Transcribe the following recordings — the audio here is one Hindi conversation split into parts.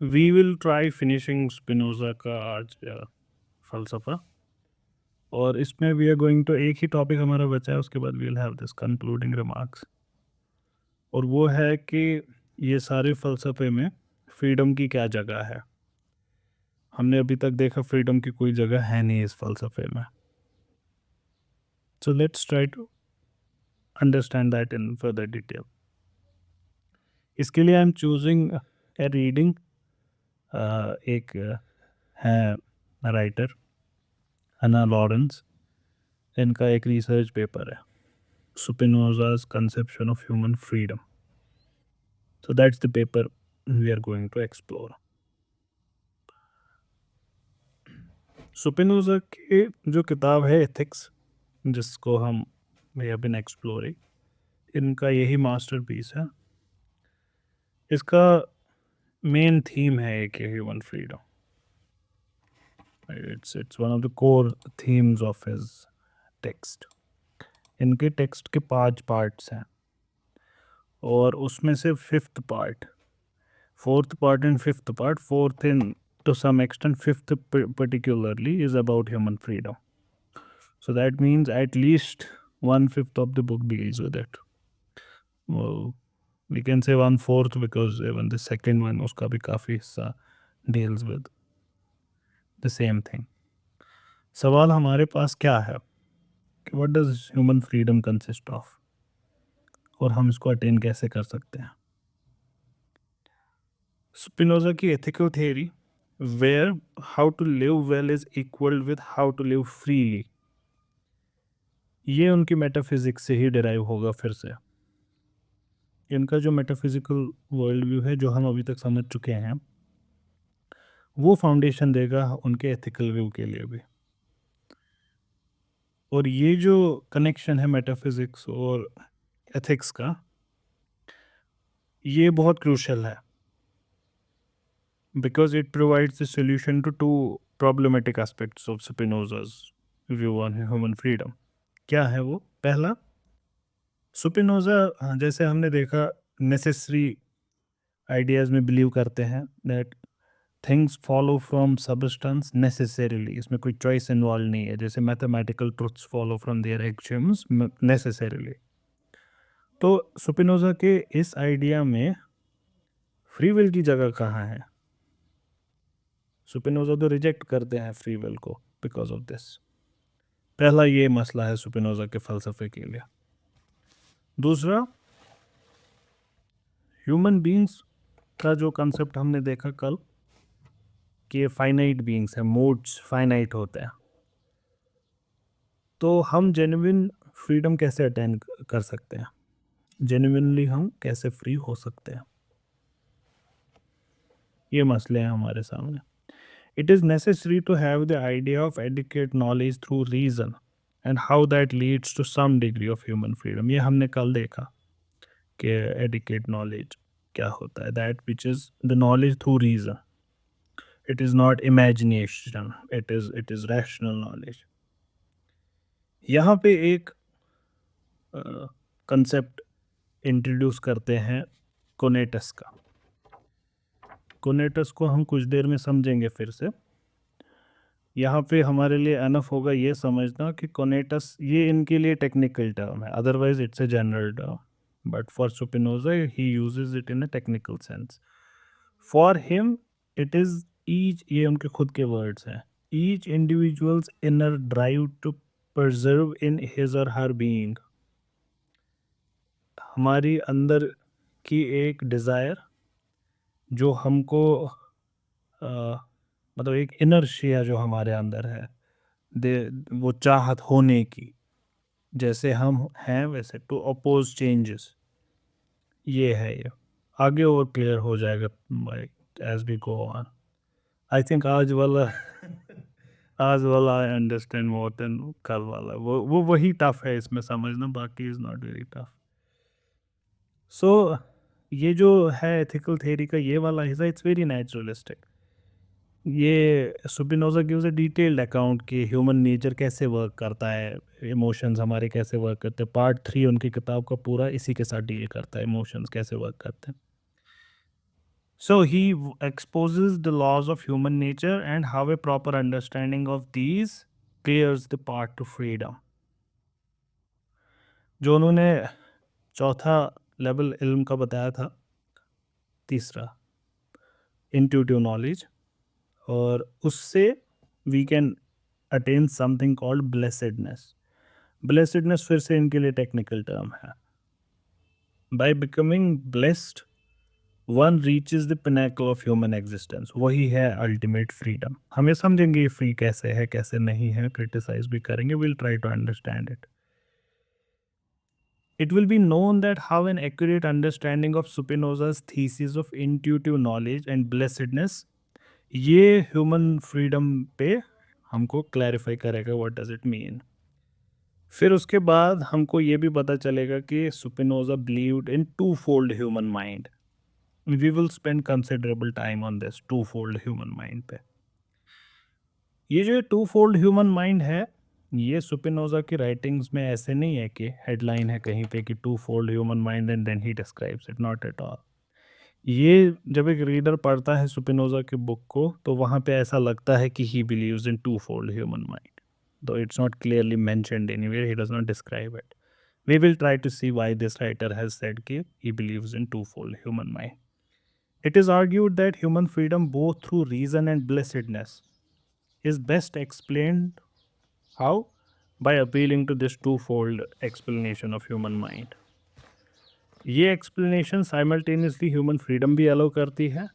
We will try finishing Spinoza का आज फ़लसफ़ा, और इसमें वी आर गोइंग टू एक ही टॉपिक हमारा बचा है, उसके बाद we will have this concluding remarks, और वो है कि ये सारे फ़लसफ़े में फ्रीडम की क्या जगह है। हमने अभी तक देखा फ्रीडम की कोई जगह है नहीं इस फ़लसफ़े में। So let's try to understand that in further detail. इसके लिए I am choosing a reading, एक है राइटर हना लॉरेंस, इनका एक रिसर्च पेपर है, Spinoza's conception of human freedom. So that's the paper we are going to explore. Spinoza की जो किताब है एथिक्स, जिसको हम वी हैव बीन एक्सप्लोरिंग, इनका यही मास्टरपीस है। इसका मेन थीम है एक human freedom. It's one of the core themes of his text. इनके टेक्स्ट के 5 पार्ट्स हैं, और उसमें से fifth part, fourth part and fifth part, fourth in to some extent, fifth particularly is about human freedom. So that means at least 1/5 of the book deals with it. Well, we can say 1/4 because even the second one uska bhi काफी हिस्सा deals with the same thing. सवाल हमारे पास क्या है कि what does human freedom consist of, और हम इसको अटेन कैसे कर सकते हैं। स्पिनोजा की ethical theory where how to live well is equal with how to live freely, ये उनकी मेटाफिजिक्स से ही डिराइव होगा फिर से। इनका जो मेटाफिजिकल वर्ल्ड व्यू है जो हम अभी तक समझ चुके हैं, वो फाउंडेशन देगा उनके एथिकल व्यू के लिए भी। और ये जो कनेक्शन है मेटाफिजिक्स और एथिक्स का, ये बहुत क्रूशल है, because it provides the solution to to problematic aspects of Spinoza's view on human freedom. क्या है वो? पहला, स्पिनोजा जैसे हमने देखा नेसेसरी आइडियाज़ में बिलीव करते हैं that things follow from substance necessarily, इसमें कोई चॉइस इन्वॉल्व नहीं है, जैसे mathematical truths follow from their axioms necessarily. तो स्पिनोजा के इस आइडिया में फ्री विल की जगह कहाँ है? स्पिनोजा तो रिजेक्ट करते हैं फ्री विल को बिकॉज ऑफ दिस। पहला ये मसला है स्पिनोजा के फलसफे के लिए। दूसरा, ह्यूमन बींग्स का जो कंसेप्ट हमने देखा कल कि ये फाइनाइट बींग्स हैं, मोड्स फाइनाइट होते हैं, तो हम जेन्युइन फ्रीडम कैसे अटेन कर सकते हैं, जेन्युइनली हम कैसे फ्री हो सकते हैं, ये मसले हैं हमारे सामने। It is necessary to have the idea of adequate knowledge through reason and how that leads to some degree of human freedom. ये हमने कल देखा कि एडिक्वेट नॉलेज क्या होता है, that which is the knowledge through reason, it is not imagination, it is rational knowledge. यहाँ पे एक कंसेप्ट इंट्रोड्यूस करते हैं कोनेटस का। कोनेटस को हम कुछ देर में समझेंगे फिर से। यहाँ पे हमारे लिए एनफ होगा ये समझना कि कोनेटस ये इनके लिए टेक्निकल टर्म है, otherwise it's a general term, but for Spinoza he uses it in a technical sense. For him it is each, ये उनके खुद के वर्ड्स हैं, each individual's inner drive to preserve in his or her being, हमारी अंदर की एक डिज़ायर जो हमको मतलब एक इनर्शिया जो हमारे अंदर है, दे वो चाहत होने की, जैसे हम हैं वैसे, टू अपोज चेंजेस, ये है ये। आगे और क्लियर हो जाएगा as we go on. I think आज वाला आई अंडरस्टैंड मोर देन कल वाला, वो वही टफ है इसमें समझना, बाकी इज़ नॉट वेरी टफ। सो ये जो है एथिकल थ्योरी का ये वाला हिस्सा, इट्स वेरी नेचुरलिस्टिक। ये Spinoza gives a detailed account कि ह्यूमन नेचर कैसे वर्क करता है, इमोशंस हमारे कैसे वर्क करते हैं। पार्ट 3 उनकी किताब का पूरा इसी के साथ डील करता है, इमोशंस कैसे वर्क करते हैं। So he exposes the laws of human nature and how a proper understanding of these clears the path to freedom. जो उन्होंने चौथा लेवल इल्म का बताया था, तीसरा इंट्यूटिव नॉलेज, और उससे we can attain something called blessedness. Blessedness फिर से इनके लिए टेक्निकल टर्म है. By becoming blessed one reaches the pinnacle of human existence. वही है अल्टीमेट फ्रीडम. हमें समझेंगे ये फ्री कैसे है कैसे नहीं है, क्रिटिसाइज भी करेंगे, will try to understand it. It will be known that how an accurate understanding of Spinoza's thesis of intuitive knowledge and blessedness ये ह्यूमन फ्रीडम पे हमको क्लैरिफाई करेगा व्हाट डज इट मीन. फिर उसके बाद हमको ये भी पता चलेगा कि Spinoza believed in two fold human mind. We will spend considerable time on this two fold human mind पे. ये जो टू फोल्ड ह्यूमन माइंड है, ये स्पिनोजा की राइटिंग्स में ऐसे नहीं है कि हेडलाइन है कहीं पे कि two fold human mind and then he describes it. Not at all. ये जब एक रीडर पढ़ता है स्पिनोजा की बुक को तो वहाँ पे ऐसा लगता है कि he believes in two fold human mind, though it's not clearly mentioned anywhere. He does not describe it. We will try to see why this writer has said that he believes in twofold human mind. It is argued that human freedom, both through reason and blessedness, is best explained how? By appealing to this twofold explanation of human mind. ये एक्सप्लेनेशन साइमल्टेनियसली ह्यूमन फ्रीडम भी अलाउ करती है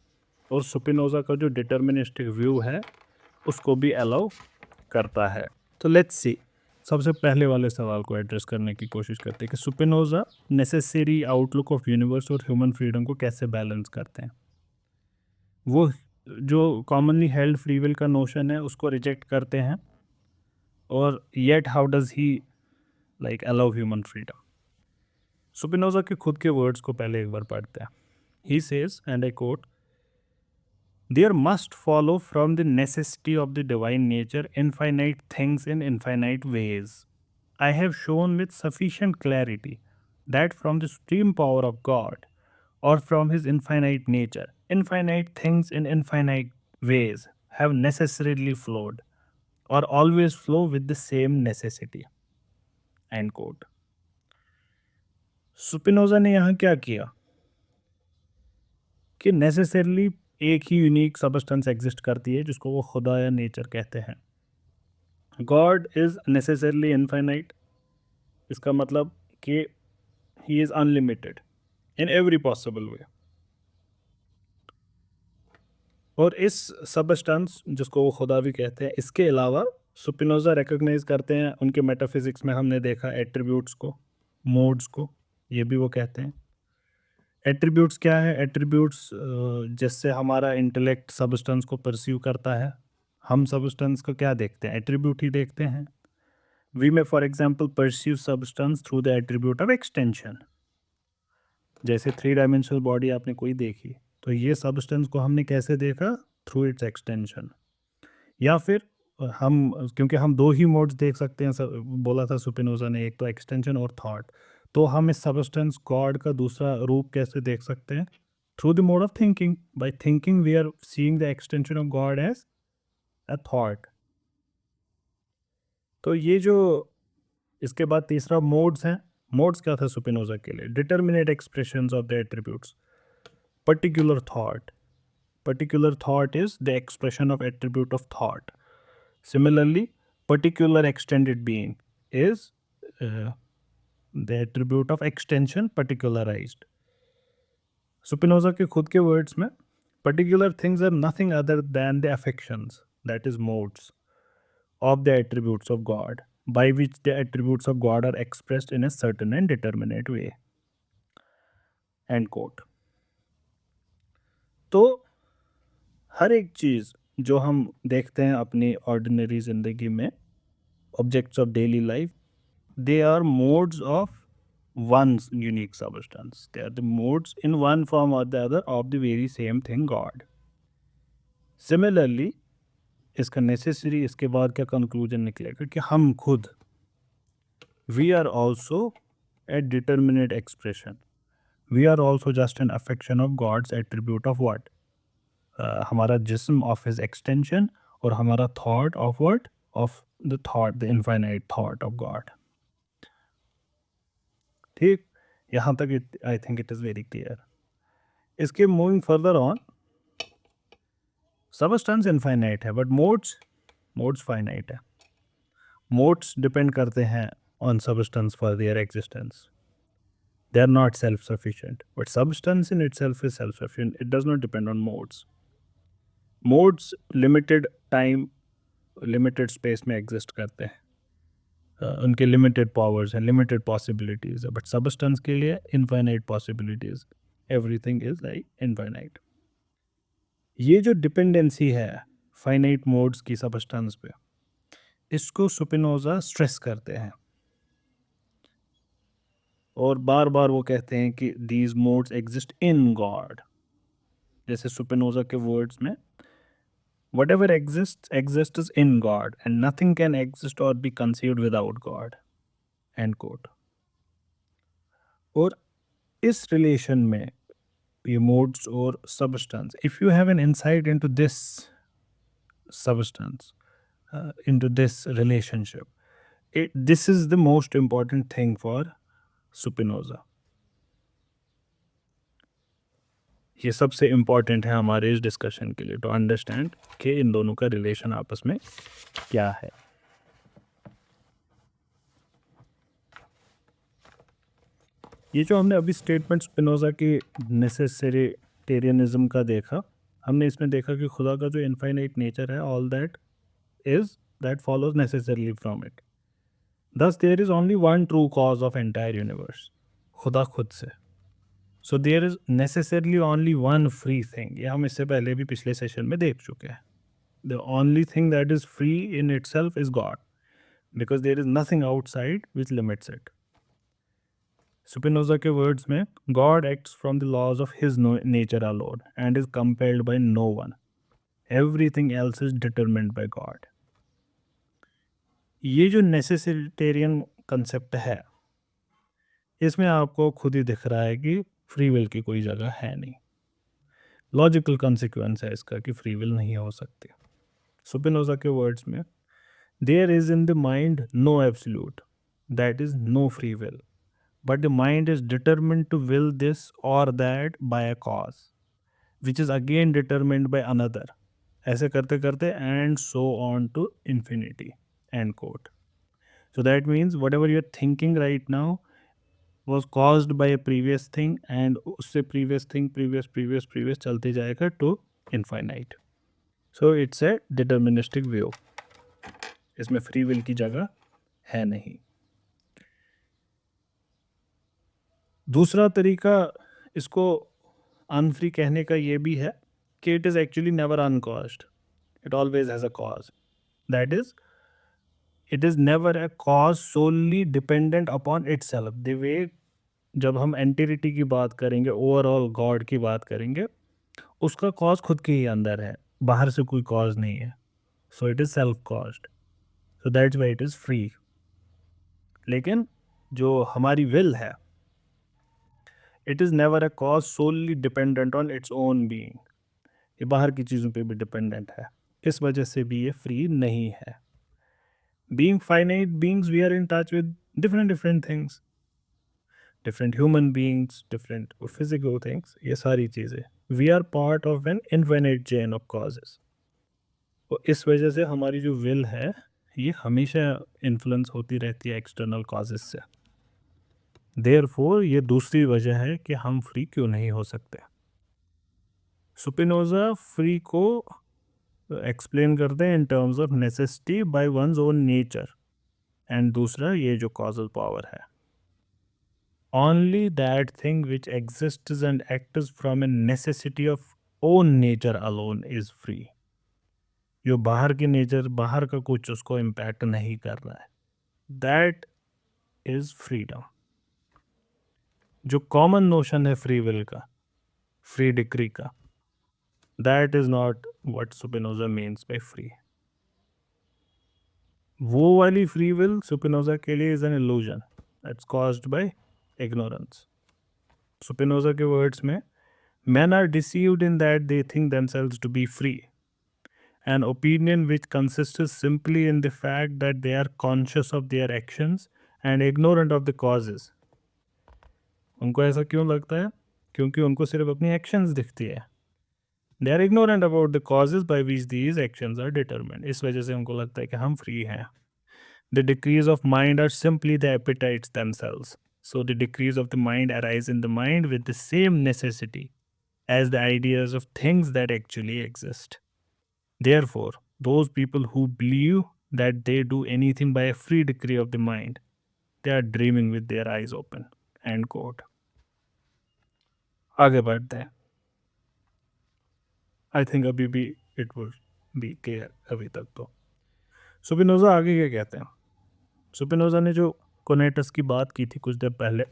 और स्पिनोजा का जो डिटर्मिनिस्टिक व्यू है उसको भी अलाउ करता है. तो लेट्स सी, सबसे पहले वाले सवाल को एड्रेस करने की कोशिश करते हैं कि Spinoza necessary outlook of universe और ह्यूमन फ्रीडम को कैसे बैलेंस करते हैं. वो जो कॉमनली हेल्ड फ्री विल का नोशन है उसको रिजेक्ट करते हैं, और yet how does he like allow human freedom. Spinoza के खुद के वर्ड्स को पहले एक बार पढ़ते हैं. He says, and I coat, There must follow from the necessity of the divine nature infinite things in infinite ways. I have shown with sufficient clarity that from the supreme power of God, or from his infinite nature, infinite things in infinite ways have necessarily flowed, or always flow with the same necessity. End quote. Spinoza ने यहाँ क्या किया कि नेसेसरली एक ही यूनिक सबस्टेंस एग्जिस्ट करती है जिसको वो खुदा या नेचर कहते हैं. God is necessarily infinite. इसका मतलब कि he is unlimited in every possible way. और इस सबस्टेंस जिसको वो खुदा भी कहते हैं, इसके अलावा स्पिनोजा रिकॉग्नाइज करते हैं उनके मेटाफिजिक्स में हमने देखा एट्रीब्यूट्स को, मोड्स को, ये भी वो कहते हैं. एट्रीब्यूट्स क्या है? एट्रीब्यूट्स जिससे हमारा इंटेलेक्ट सबस्टेंस को परसीव करता है. हम सबस्टेंस को क्या देखते हैं? एट्रीब्यूट ही देखते हैं. वी में for example perceive substance through the attribute of extension. जैसे 3 डायमेंशनल बॉडी आपने कोई देखी तो ये सबस्टेंस को हमने कैसे देखा? Through it's extension. या फिर हम, क्योंकि हम दो ही मोड्स देख सकते हैं, बोला था स्पिनोजा ने, एक तो एक्सटेंशन और थॉट, तो हम इस सबस्टेंस गॉड का दूसरा रूप कैसे देख सकते हैं? Through the mode of thinking. By thinking we are seeing the extension of God as a thought. तो ये जो इसके बाद तीसरा मोड्स हैं. मोड्स क्या था स्पिनोजा के लिए? Determinate expressions of the attributes. Particular thought. Particular thought is the expression of attribute of thought. Similarly, particular extended being is the attribute of extension particularized. Spinoza के खुद के words में particular things are nothing other than the affections, that is modes, of the attributes of God, by which the attributes of God are expressed in a certain and determinate way. End quote. तो हर एक चीज़ जो हम देखते हैं अपनी ऑर्डिनरी ज़िंदगी में, objects of daily life, they are modes of one unique substance. They are the modes in one form और the other of the very same thing God. Similarly इसका नेसेसरी, इसके बाद क्या कंक्लूजन निकलेगा कि हम खुद, we are also a determinate expression. We are also just an affection of God's attribute of what? हमारा जिस्म ऑफ हिज एक्सटेंशन और हमारा thought of what, of the thought, the infinite thought of God. ठीक, यहाँ तक I think it is very clear. इसके moving further on, substance infinite है बट मोड्स फाइनाइट है। मोड्स डिपेंड करते हैं on substance for their existence. They are not self-sufficient, but substance in itself is self-sufficient. It does not depend on modes. Modes limited time, limited space में exist करते हैं, उनके limited powers हैं, limited possibilities है, but substance के लिए infinite possibilities, everything is like infinite. ये जो dependency है finite modes की substance पे, इसको स्पिनोजा स्ट्रेस करते हैं और बार बार वो कहते हैं कि these modes exist in God। जैसे स्पिनोजा के वर्ड्स में, whatever exists in God and nothing can exist or be conceived without God, end quote। और इस रिलेशन में ये modes और substance, if you have an insight into this substance, into this relationship, this is the most important thing for Spinoza। ये सबसे इम्पॉर्टेंट है हमारे इस डिस्कशन के लिए, टू अंडरस्टैंड कि इन दोनों का रिलेशन आपस में क्या है। ये जो हमने अभी स्टेटमेंट स्पिनोजा की नेसेसरिटेरियनिज्म का देखा, हमने इसमें देखा कि खुदा का जो इनफाइनाइट नेचर है, all that follows necessarily from it. Thus there is only one true cause of entire universe, खुदा खुद से। So there is necessarily only one free thing. ये हम इससे पहले भी पिछले सेशन में देख चुके हैं। The only thing that is free in itself is God, because there is nothing outside which limits it. Spinoza के वर्ड्स में, God acts from the laws of his nature alone and is compelled by no one. Everything else is determined by God. ये जो नेसेसिटेरियन कंसेप्ट है, इसमें आपको खुद ही दिख रहा है कि फ्री विल की कोई जगह है नहीं। लॉजिकल कॉन्सिक्वेंस है इसका कि फ्री विल नहीं हो सकती। Spinoza के वर्ड्स में, there is in the mind no absolute, that is no free will. But the mind is determined to will this or that by a cause, which is again determined by another. ऐसे करते करते and so on to infinity, end quote. So that means whatever you're thinking right now was caused by a previous thing and उससे previous thing, previous चलते जाएगा to infinite. So it's a deterministic view. इसमें free will की जगह है नहीं। दूसरा तरीका इसको अनफ्री कहने का ये भी है कि it is actually never uncaused, it always has a cause. That is, it is never a cause solely dependent upon itself. The way जब हम एंटिटी की बात करेंगे, ओवरऑल गॉड की बात करेंगे, उसका कॉज खुद के ही अंदर है, बाहर से कोई कॉज नहीं है। So it is self caused, so that's why it is free. लेकिन जो हमारी विल है, it is never a cause solely dependent on its own being. ये बाहर की चीज़ों पे भी डिपेंडेंट है, इस वजह से भी ये फ्री नहीं है। Being finite beings, we are in touch with different things, different human beings, different physical things, ये सारी चीज़ें। We are part of an infinite chain of causes. तो इस वजह से हमारी जो विल है, ये हमेशा इन्फ्लुएंस होती रहती है एक्सटर्नल कॉजेस से। देयरफॉर ये दूसरी वजह है कि हम फ्री क्यों नहीं हो सकते। स्पिनोजा फ्री को एक्सप्लेन करते हैं in terms of necessity by one's own nature, and दूसरा ये जो कॉजल पावर है, only that thing which exists and acts from a necessity of own nature alone is free. जो बाहर की नेचर, बाहर का कुछ उसको इम्पैक्ट नहीं कर रहा है, दैट इज फ्रीडम। जो कॉमन नोशन है फ्री विल का, फ्री डिक्री का, that is not what Spinoza means by free. वो वाली फ्री विल स्पिनोजा के लिए is an illusion that's caused by ignorance. Spinoza के वर्ड्स में, Men are deceived in that they think themselves to be free. An opinion which consists simply in the fact that they are conscious of their actions and ignorant of the causes. उनको ऐसा क्यों लगता है? क्योंकि उनको सिर्फ अपनी एक्शंस दिखती है. They are ignorant about the causes by which these actions are determined. इस वजह से उनको लगता है कि हम फ्री हैं. The decrees of mind are simply the appetites themselves. So the decrees of the mind arise in the mind with the same necessity as the ideas of things that actually exist. Therefore, those people who believe that they do anything by a free decree of the mind, they are dreaming with their eyes open. End quote. आगे बढ़ते हैं. आई थिंक अभी भी इट वुड बी क्लियर अभी तक तो. सुपिनोजा आगे क्या कहते हैं? सुपिनोजा ने जो कोनेटस की बात की थी कुछ देर पहले,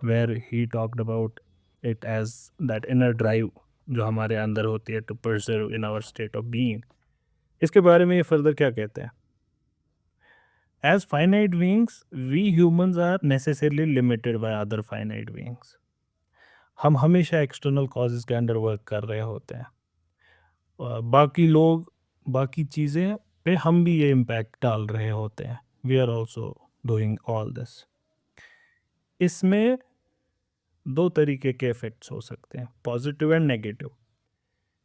where he talked about it as that inner drive जो हमारे अंदर होती है to perceive in our state of being, इसके बारे में ये फर्दर क्या कहते हैं? As finite beings, we humans are necessarily limited by other finite beings. हम हमेशा एक्सटर्नल कॉजेज के अंडर वर्क कर रहे होते हैं. बाकी लोग, बाकी चीज़ें पे हम भी ये इम्पैक्ट डाल रहे होते हैं. We are also doing all this. इसमें दो तरीके के इफेक्ट्स हो सकते हैं, पॉजिटिव एंड नेगेटिव.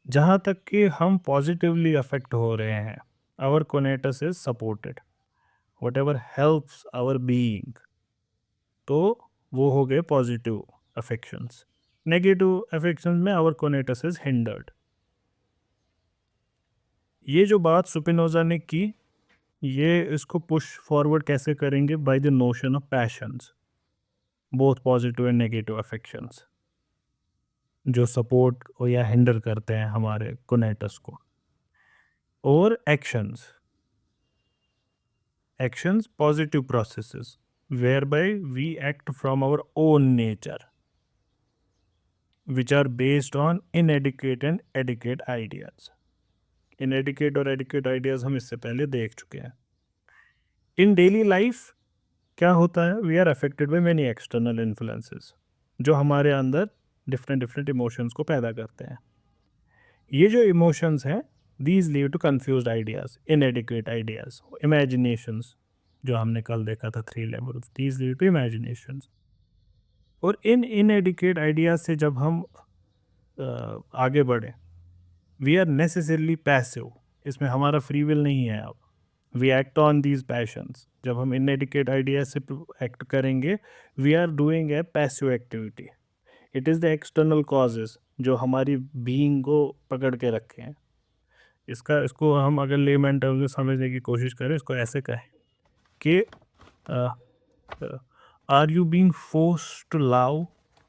जहाँ तक कि हम पॉजिटिवली अफेक्ट हो रहे हैं, our conatus is supported, whatever helps our being, तो वो हो गए पॉजिटिव अफेक्शंस. नेगेटिव अफेक्शंस में आवर कोनेटस इज हिंडर्ड. ये जो बात सुपिनोजा ने की, ये इसको पुश फॉरवर्ड कैसे करेंगे? By the notion of passions, both positive and negative affections जो सपोर्ट या हिंडर करते हैं हमारे कोनेटस को. और actions, actions positive processes whereby we act from our own nature which are based on inadequate and adequate ideas. Inadequate और adequate ideas हम इससे पहले देख चुके हैं. In daily life क्या होता है? We are affected by many external influences जो हमारे अंदर different emotions को पैदा करते हैं. ये जो emotions हैं, these lead to confused ideas, inadequate ideas, imaginations जो हमने कल देखा था 3 levels, these lead to imaginations. और इन inadequate ideas से जब हम आगे बढ़े, वी आर नेसेसरली पैसिव. इसमें हमारा फ्री विल नहीं है. अब we act on these passions. जब हम इनएडिकेट आइडिया से एक्ट करेंगे, we are doing a passive activity. It is the external causes जो हमारी बीइंग को पकड़ के रखे हैं. इसको हम अगर लेमैन टर्म्स में समझने की कोशिश करें, इसको ऐसे कहें कि are you being forced to love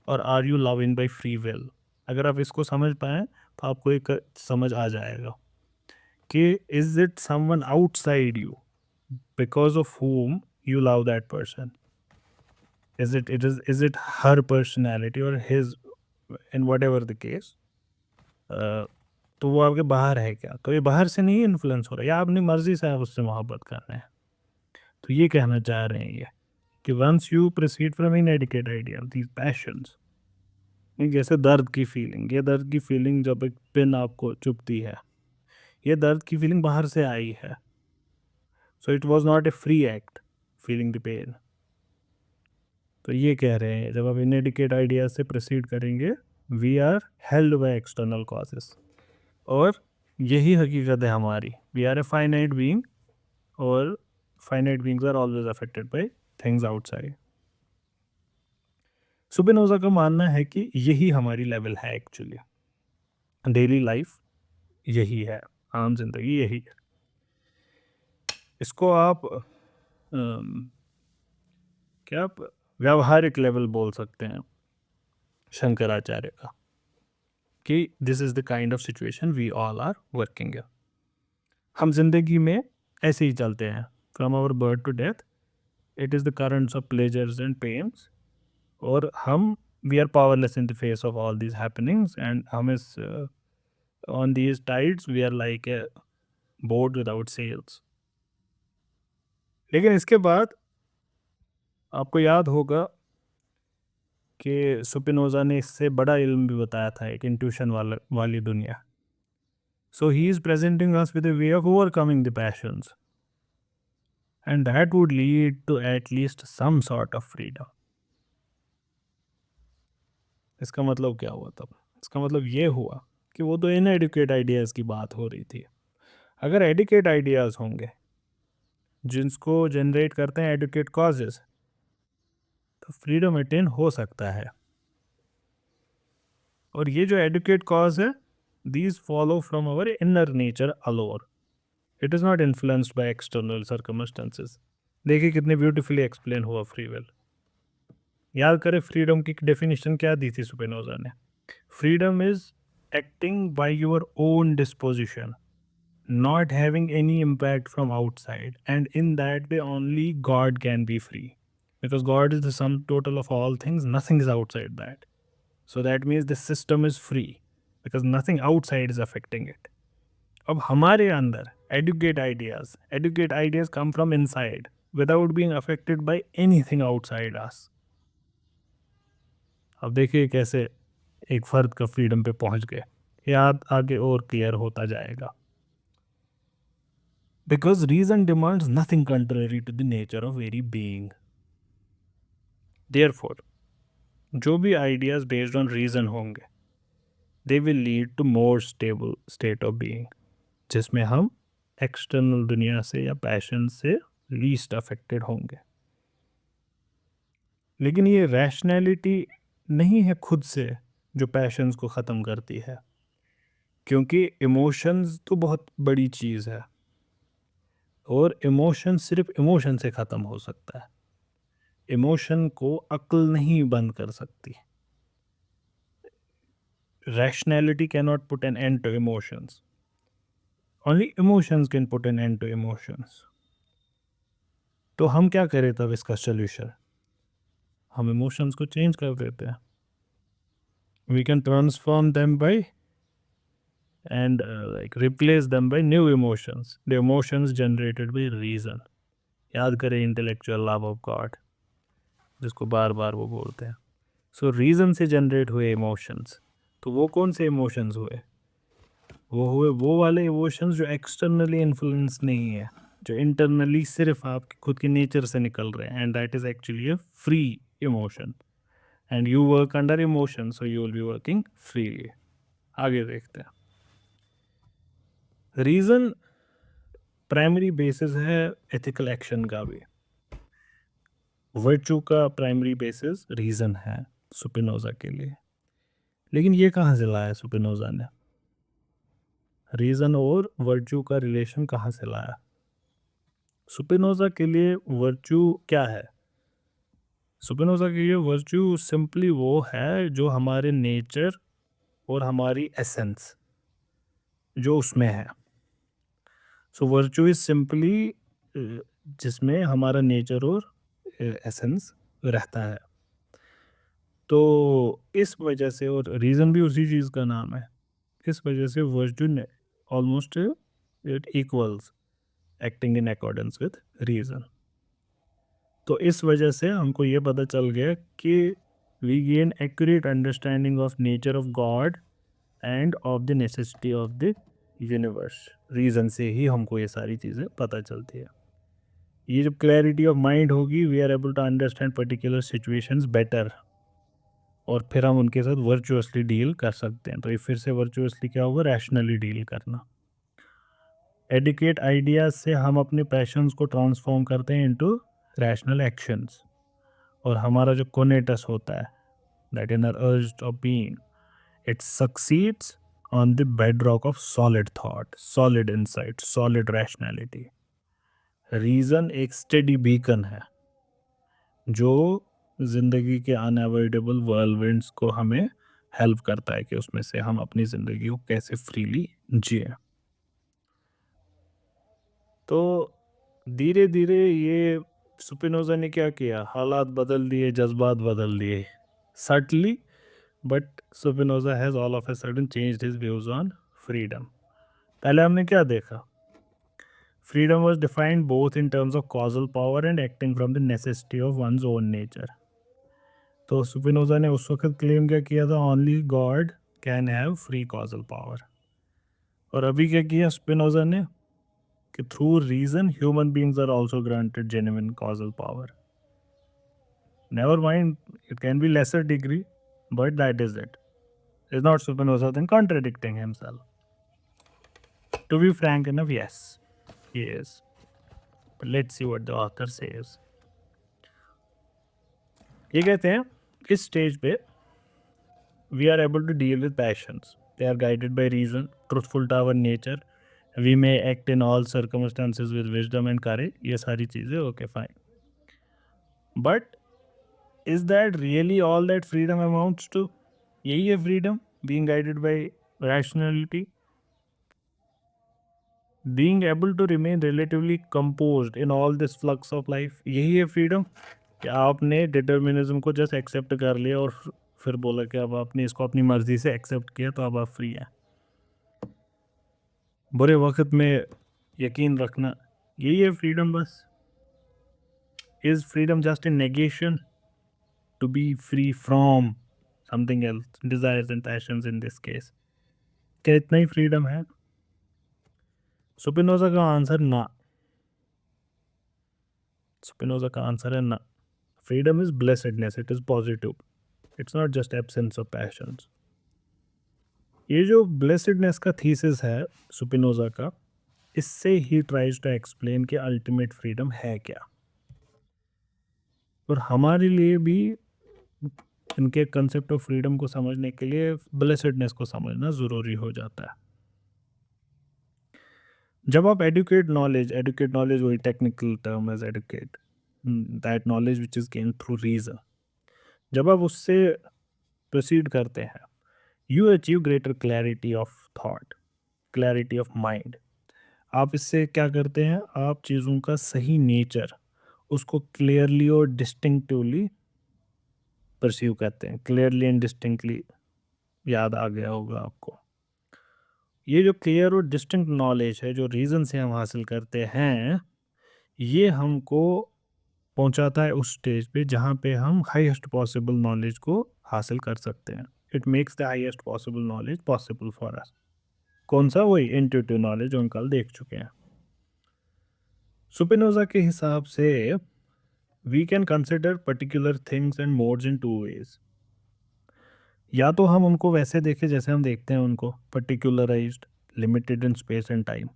और are you loving by free will? अगर आप इसको समझ पाएँ तो आपको एक समझ आ जाएगा कि is it someone outside you because of whom you love that person? Is it her personality or his, in whatever the case? तो वो आपके बाहर है क्या? तो ये बाहर से नहीं इन्फ्लुएंस हो रहा है, या अपनी मर्जी से आप उससे मोहब्बत कर रहे हैं. तो ये कहना चाह रहे हैं ये कि once you proceed from inadequate idea these passions, जैसे दर्द की फीलिंग, ये दर्द की फीलिंग जब एक पिन आपको चुभती है, ये दर्द की फीलिंग बाहर से आई है. So it was not a free act feeling the pain. तो ये कह रहे हैं जब आप इनएडिक्वेट आइडिया से प्रोसीड करेंगे, we are held by external causes. और यही हकीकत है हमारी. We are a finite being और finite beings are always affected by things outside. Spinoza का मानना है कि यही हमारी लेवल है एक्चुअली. डेली लाइफ यही है, आम जिंदगी यही है. इसको आप क्या व्यावहारिक लेवल बोल सकते हैं शंकराचार्य का, कि this is the kind of situation we all are working in. हम जिंदगी में ऐसे ही चलते हैं from our birth to death. It is the currents of pleasures and pains. और हम we are powerless in the face of all these happenings. And हम इस on these tides we are like a boat without sails. लेकिन इसके बाद आपको याद होगा कि स्पिनोजा ने इससे बड़ा इल्म भी बताया था, एक इंट्यूशन वाली दुनिया. So he is presenting us with a way of overcoming the passions, and that would lead to at least some sort of freedom. इसका मतलब क्या हुआ तब? इसका मतलब ये हुआ कि वो तो इनएडुकेट आइडियाज़ की बात हो रही थी. अगर एडुकेट आइडियाज़ होंगे जिनको जनरेट करते हैं एडुकेट कॉजेस, तो फ्रीडम अटेन हो सकता है. और ये जो एडुकेट कॉज है, these follow from our inner nature alone. It is not influenced by external circumstances. देखिए कितने ब्यूटीफुली एक्सप्लेन हुआ फ्री विल. याद करें फ्रीडम की डेफिनेशन क्या दी थी स्पिनोजा ने. Freedom is acting by your own disposition, not having any impact from outside, and in that way only God can be free, because God is the sum total of all things, nothing is outside that. So that means the system is free because nothing outside is affecting it. अब हमारे अंदर educate ideas come from inside without being affected by anything outside us. अब देखिए कैसे एक फर्द का फ्रीडम पे पहुंच गए. याद आगे और क्लियर होता जाएगा. Because reason demands nothing contrary to the nature of very being. Therefore, जो भी ideas based on reason होंगे, they will lead to more stable state of being, जिसमें हम external दुनिया से या passion से least affected होंगे. लेकिन ये rationality नहीं है खुद से जो passions को ख़त्म करती है, क्योंकि emotions तो बहुत बड़ी चीज़ है और इमोशन सिर्फ इमोशन से ख़त्म हो सकता है. इमोशन को अक्ल नहीं बंद कर सकती. Rationality can not put an end to emotions. Only emotions can put an end to emotions. तो हम क्या करें तब इसका सोल्यूशन? हम इमोशंस को चेंज कर देते हैं. We can transform them by and replace them by new emotions, the emotions generated by reason. याद करें intellectual love of God, जिसको बार बार वो बोलते हैं. सो रीज़न से जनरेट हुए इमोशंस, तो वो कौन से इमोशंस हुए? वो हुए वो वाले इमोशंस जो एक्सटर्नली इन्फ्लुएंस नहीं है, जो इंटरनली सिर्फ आपके खुद के नेचर से निकल रहे हैं, and that is actually a free emotion. And you work under emotion, so you will be working freely. आगे देखते हैं. रीज़न प्राइमरी बेसिस है एथिकल एक्शन का भी. वर्चू का प्राइमरी बेसिस रीज़न है स्पिनोजा के लिए. लेकिन ये कहाँ से लाया स्पिनोजा ने? रीज़न और वर्चू का रिलेशन कहाँ से लाया? स्पिनोजा के लिए वर्चू क्या है? स्पिनोजा के लिए वर्चू सिंपली वो है जो हमारे नेचर और हमारी एसेंस जो उसमें है. सो वर्चू इज सिंपली जिसमें हमारा नेचर और एसेंस रहता है. तो इस वजह से, और रीज़न भी उसी चीज़ का नाम है, इस वजह से वर्चू ने almost it equals acting in accordance with reason. तो इस वजह से हमको ये पता चल गया कि we gain accurate understanding of nature of God and of the necessity of the universe. Reason से ही हमको ये सारी चीज़ें पता चलती है. ये जब क्लैरिटी ऑफ माइंड होगी, we are able to understand particular situations better, और फिर हम उनके साथ वर्चुअसली डील कर सकते हैं. तो ये फिर से वर्चुअसली क्या होगा? रैशनली डील करना. एडुकेट आइडियाज़ से हम अपने पैशंस को ट्रांसफॉर्म करते हैं इनटू रैशनल एक्शंस, और हमारा जो कोनेटस होता है, दैट इनर अर्ज of being, it succeeds on the bedrock of solid thought, solid insight, solid rationality. Reason एक स्टडी बीकन है जो ज़िंदगी के अनअवॉइडेबल वर्लविंड्स को हमें हेल्प करता है कि उसमें से हम अपनी ज़िंदगी को कैसे फ्रीली जिए. तो धीरे धीरे ये स्पिनोजा ने क्या किया? हालात बदल दिए, जज्बात बदल दिए, subtly, but Spinoza has all of a sudden changed his views on freedom. पहले हमने क्या देखा? Freedom was defined both in terms of causal power and acting from the necessity of one's own nature. तो स्पिनोजा ने उस वक्त क्लेम क्या किया था, only God can have free causal power. और अभी क्या किया स्पिनोजा ने कि through reason human beings are also granted genuine causal power. Never mind, it can be lesser degree, but that is it. Is not Spinoza then contradicting himself? To be frank enough, yes, he is. But let's see what the author says. ये कहते हैं इस स्टेज पे we are able to deal with passions. They are guided by reason, truthful to our nature. We may act in all circumstances with wisdom and courage. ये सारी चीज़ें okay fine. But is that really all that freedom amounts to? यही है freedom, being guided by rationality. Being able to remain relatively composed in all this flux of life, यही है फ्रीडम कि आपने डिटर्मिनिज्म को जस्ट एक्सेप्ट कर लिया और फिर बोला कि अब आपने इसको अपनी मर्जी से एक्सेप्ट किया तो अब आप फ्री हैं। बुरे वक्त में यकीन रखना, यही है फ्रीडम बस। Is freedom just in negation to be free from something else, desires and passions in this case? क्या इतना ही फ्रीडम है? स्पिनोजा का आंसर ना। स्पिनोजा का आंसर है ना। Freedom is blessedness, it is positive, it's not just absence of passions. ये जो ब्लेसेडनेस का थीसिस है स्पिनोजा का, इससे ही ट्राइज टू एक्सप्लेन कि अल्टीमेट फ्रीडम है क्या। और हमारे लिए भी इनके कंसेप्ट ऑफ फ्रीडम को समझने के लिए ब्लेसेडनेस को समझना ज़रूरी हो जाता है। जब आप एडुकेट नॉलेज वही technical term as adequate, that knowledge which is gain through reason, जब आप उससे प्रोसीड करते हैं, you achieve greater clarity of thought, clarity of mind. आप इससे क्या करते हैं, आप चीज़ों का सही नेचर उसको क्लियरली और डिस्टिंक्टिवली परसीव करते हैं। क्लियरली एंड डिस्टिंक्टली याद आ गया होगा आपको। ये जो क्लियर और डिस्टिंक्ट नॉलेज है जो रीज़न से हम हासिल करते हैं, ये हमको पहुंचाता है उस स्टेज पे जहाँ पे हम हाईएस्ट पॉसिबल नॉलेज को हासिल कर सकते हैं। It makes the highest possible knowledge possible for us. कौन सा? वही इंट्यूटिव नॉलेज जो हम कल देख चुके हैं। स्पिनोजा के हिसाब से we can consider particular things and modes in two ways. या तो हम उनको वैसे देखें जैसे हम देखते हैं उनको, particularised, limited in space and time,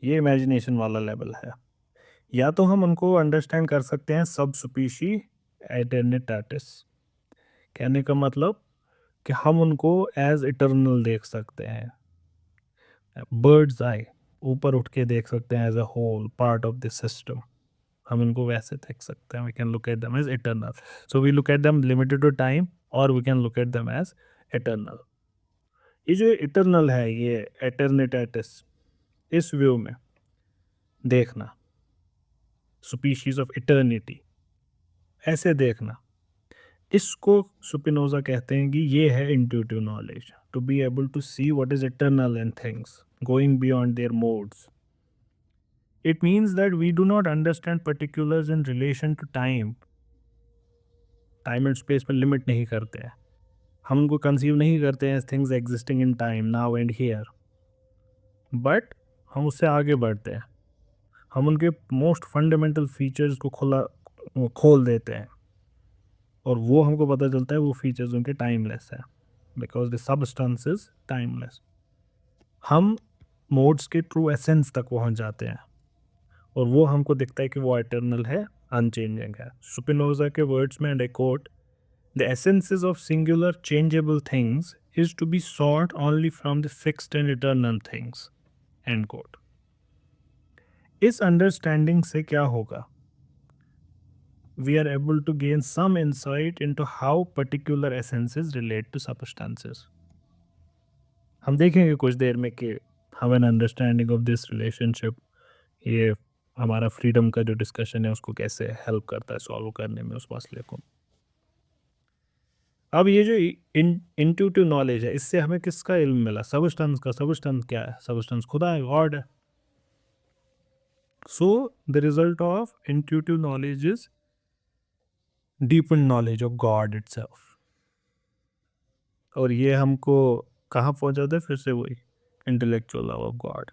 ये इमेजिनेशन वाला लेवल है। या तो हम उनको अंडरस्टैंड कर सकते हैं सब स्पीशी एटर्निटाटिस, कहने का मतलब कि हम उनको एज इटर्नल देख सकते हैं, बर्ड्स आई, ऊपर उठ के देख सकते हैं as a whole part of this system. हम इनको वैसे देख सकते हैं, we can look at them as eternal. So we look at them limited to time और we can look at them as eternal. ये जो इटर्नल है, ये एटर्निटाटिस, इस व्यू में देखना, स्पीशीज ऑफ इटर्निटी, ऐसे देखना, इसको स्पिनोजा कहते हैं कि ये है intuitive knowledge, to be able to see what is eternal in things going beyond their modes. It means that we do not understand particulars in relation to time. Time and space में लिमिट नहीं करते हैं, हम उनको कंसीव नहीं करते हैं things existing in time, now and here, but हम उससे आगे बढ़ते हैं। हम उनके मोस्ट फंडामेंटल फीचर्स को खोल देते हैं और वो हमको पता चलता है वो फीचर्स उनके टाइमलेस है, because the substance is timeless. हम मोड्स के ट्रू एसेंस तक पहुंच जाते हैं और वो हमको दिखता है कि वो एटर्नल है, अनचेंजिंग है। स्पिनोजा के वर्ड्स में, and I quote, the essences of singular changeable things is to be sought only from the fixed and eternal things, and quote. इस अंडरस्टैंडिंग से क्या होगा, we are able to gain some insight into how particular essences relate to substances. हम देखेंगे कुछ देर में कि have an understanding of this relationship, ये हमारा फ्रीडम का जो डिस्कशन है उसको कैसे हेल्प करता है सॉल्व करने में उस मसले को। अब ये जो इंट्यूटिव नॉलेज है, इससे हमें किसका इल्म मिला? सबस्टेंस का। सबस्टेंस क्या है? सबस्टेंस खुदा है, गॉड है। So the result of intuitive knowledge is deepened knowledge of God itself. और ये हमको कहाँ पहुंचाता है? फिर से वही इंटेलेक्चुअल लव ऑफ गॉड।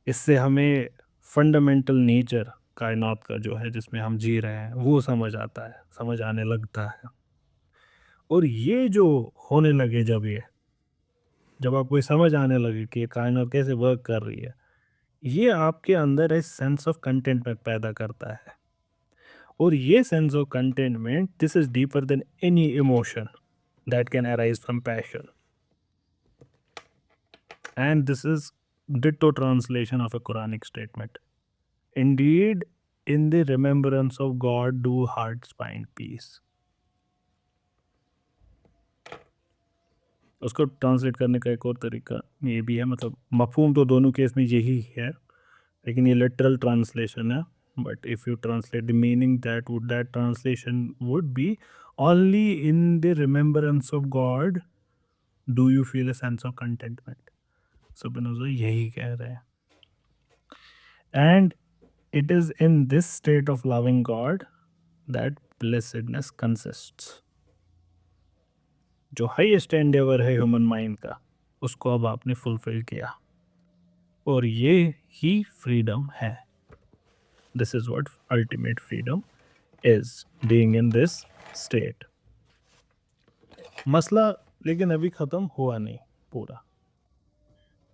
इससे हमें फंडामेंटल नेचर कायनात का जो है जिसमें हम जी रहे हैं वो समझ आता है, समझ आने लगता है। और ये जो होने लगे जब आपको ये समझ आने लगे कि ये कायनात कैसे वर्क कर रही है, ये आपके अंदर एक सेंस ऑफ कंटेंटमेंट पैदा करता है। और ये sense of containment, this is deeper than any emotion that can arise from passion, and this is ditto translation of a Quranic statement, Indeed in the remembrance of God do hearts find peace. उसको ट्रांसलेट करने का एक और तरीका ये भी है, मतलब मफहूम तो दोनों केस में यही है, लेकिन ये लिटरल ट्रांसलेशन है। But if you translate the meaning, that translation would be only in the remembrance of God do you feel a sense of contentment. Spinoza यही कह रहे हैं। And it is in this state of loving God that blessedness consists. जो हाईएस्ट एंडेवर है ह्यूमन माइंड का, उसको अब आपने फुलफिल किया, और ये ही फ्रीडम है। This is what ultimate freedom is, being in this state. मसला लेकिन अभी ख़त्म हुआ नहीं पूरा।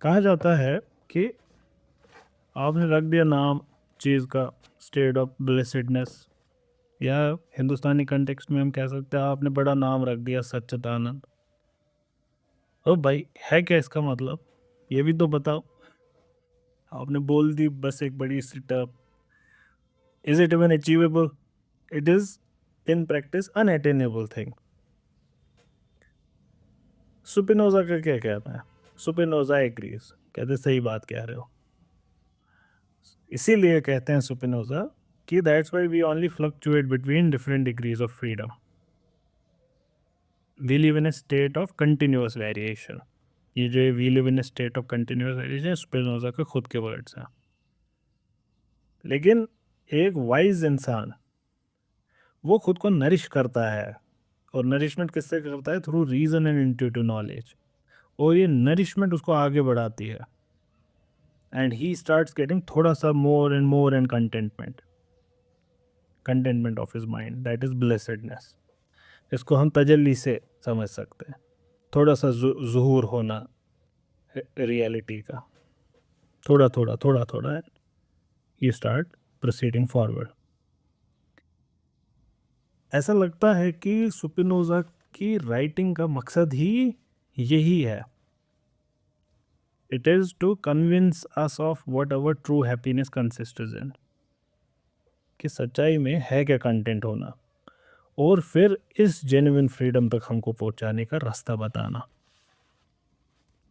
कहा जाता है कि आपने रख दिया नाम चीज़ का, स्टेट ऑफ ब्लेसिडनेस, या हिंदुस्तानी कंटेक्स्ट में हम कह सकते हैं आपने बड़ा नाम रख दिया सच्चिदानंद। ओ भाई, है क्या इसका मतलब? ये भी तो बताओ। आपने बोल दी बस एक बड़ी सी term. Is it even achievable? It is in practice unattainable thing. Spinoza का क्या कहना है? सुपिनोजा एग्रीज, कहते सही बात कह रहे हो। इसीलिए कहते हैं सुपिनोजा कि that's why we only fluctuate between different degrees of freedom, we live in a state of continuous variation. ये जो we live in a state of continuous variation Spinoza के खुद के वर्ड्स हैं। लेकिन एक वाइज इंसान वो खुद को नरिश करता है, और नरिशमेंट किससे करता है? Through reason and intuitive knowledge. और ये नरिशमेंट उसको आगे बढ़ाती है, एंड ही स्टार्ट्स गेटिंग थोड़ा सा more and contentment of his mind, that is blessedness. इसको हम तजल्ली से समझ सकते हैं, थोड़ा सा ज़ुहूर होना रियलिटी का, थोड़ा थोड़ा थोड़ा थोड़ा, यू स्टार्ट प्रोसीडिंग फॉरवर्ड। ऐसा लगता है कि सुपिनोजा की राइटिंग का मकसद ही यही है। It is to convince us of what our true happiness consists in, कि सच्चाई में है क्या कंटेंट होना, और फिर इस जेन्युइन फ्रीडम तक हमको पहुंचाने का रास्ता बताना।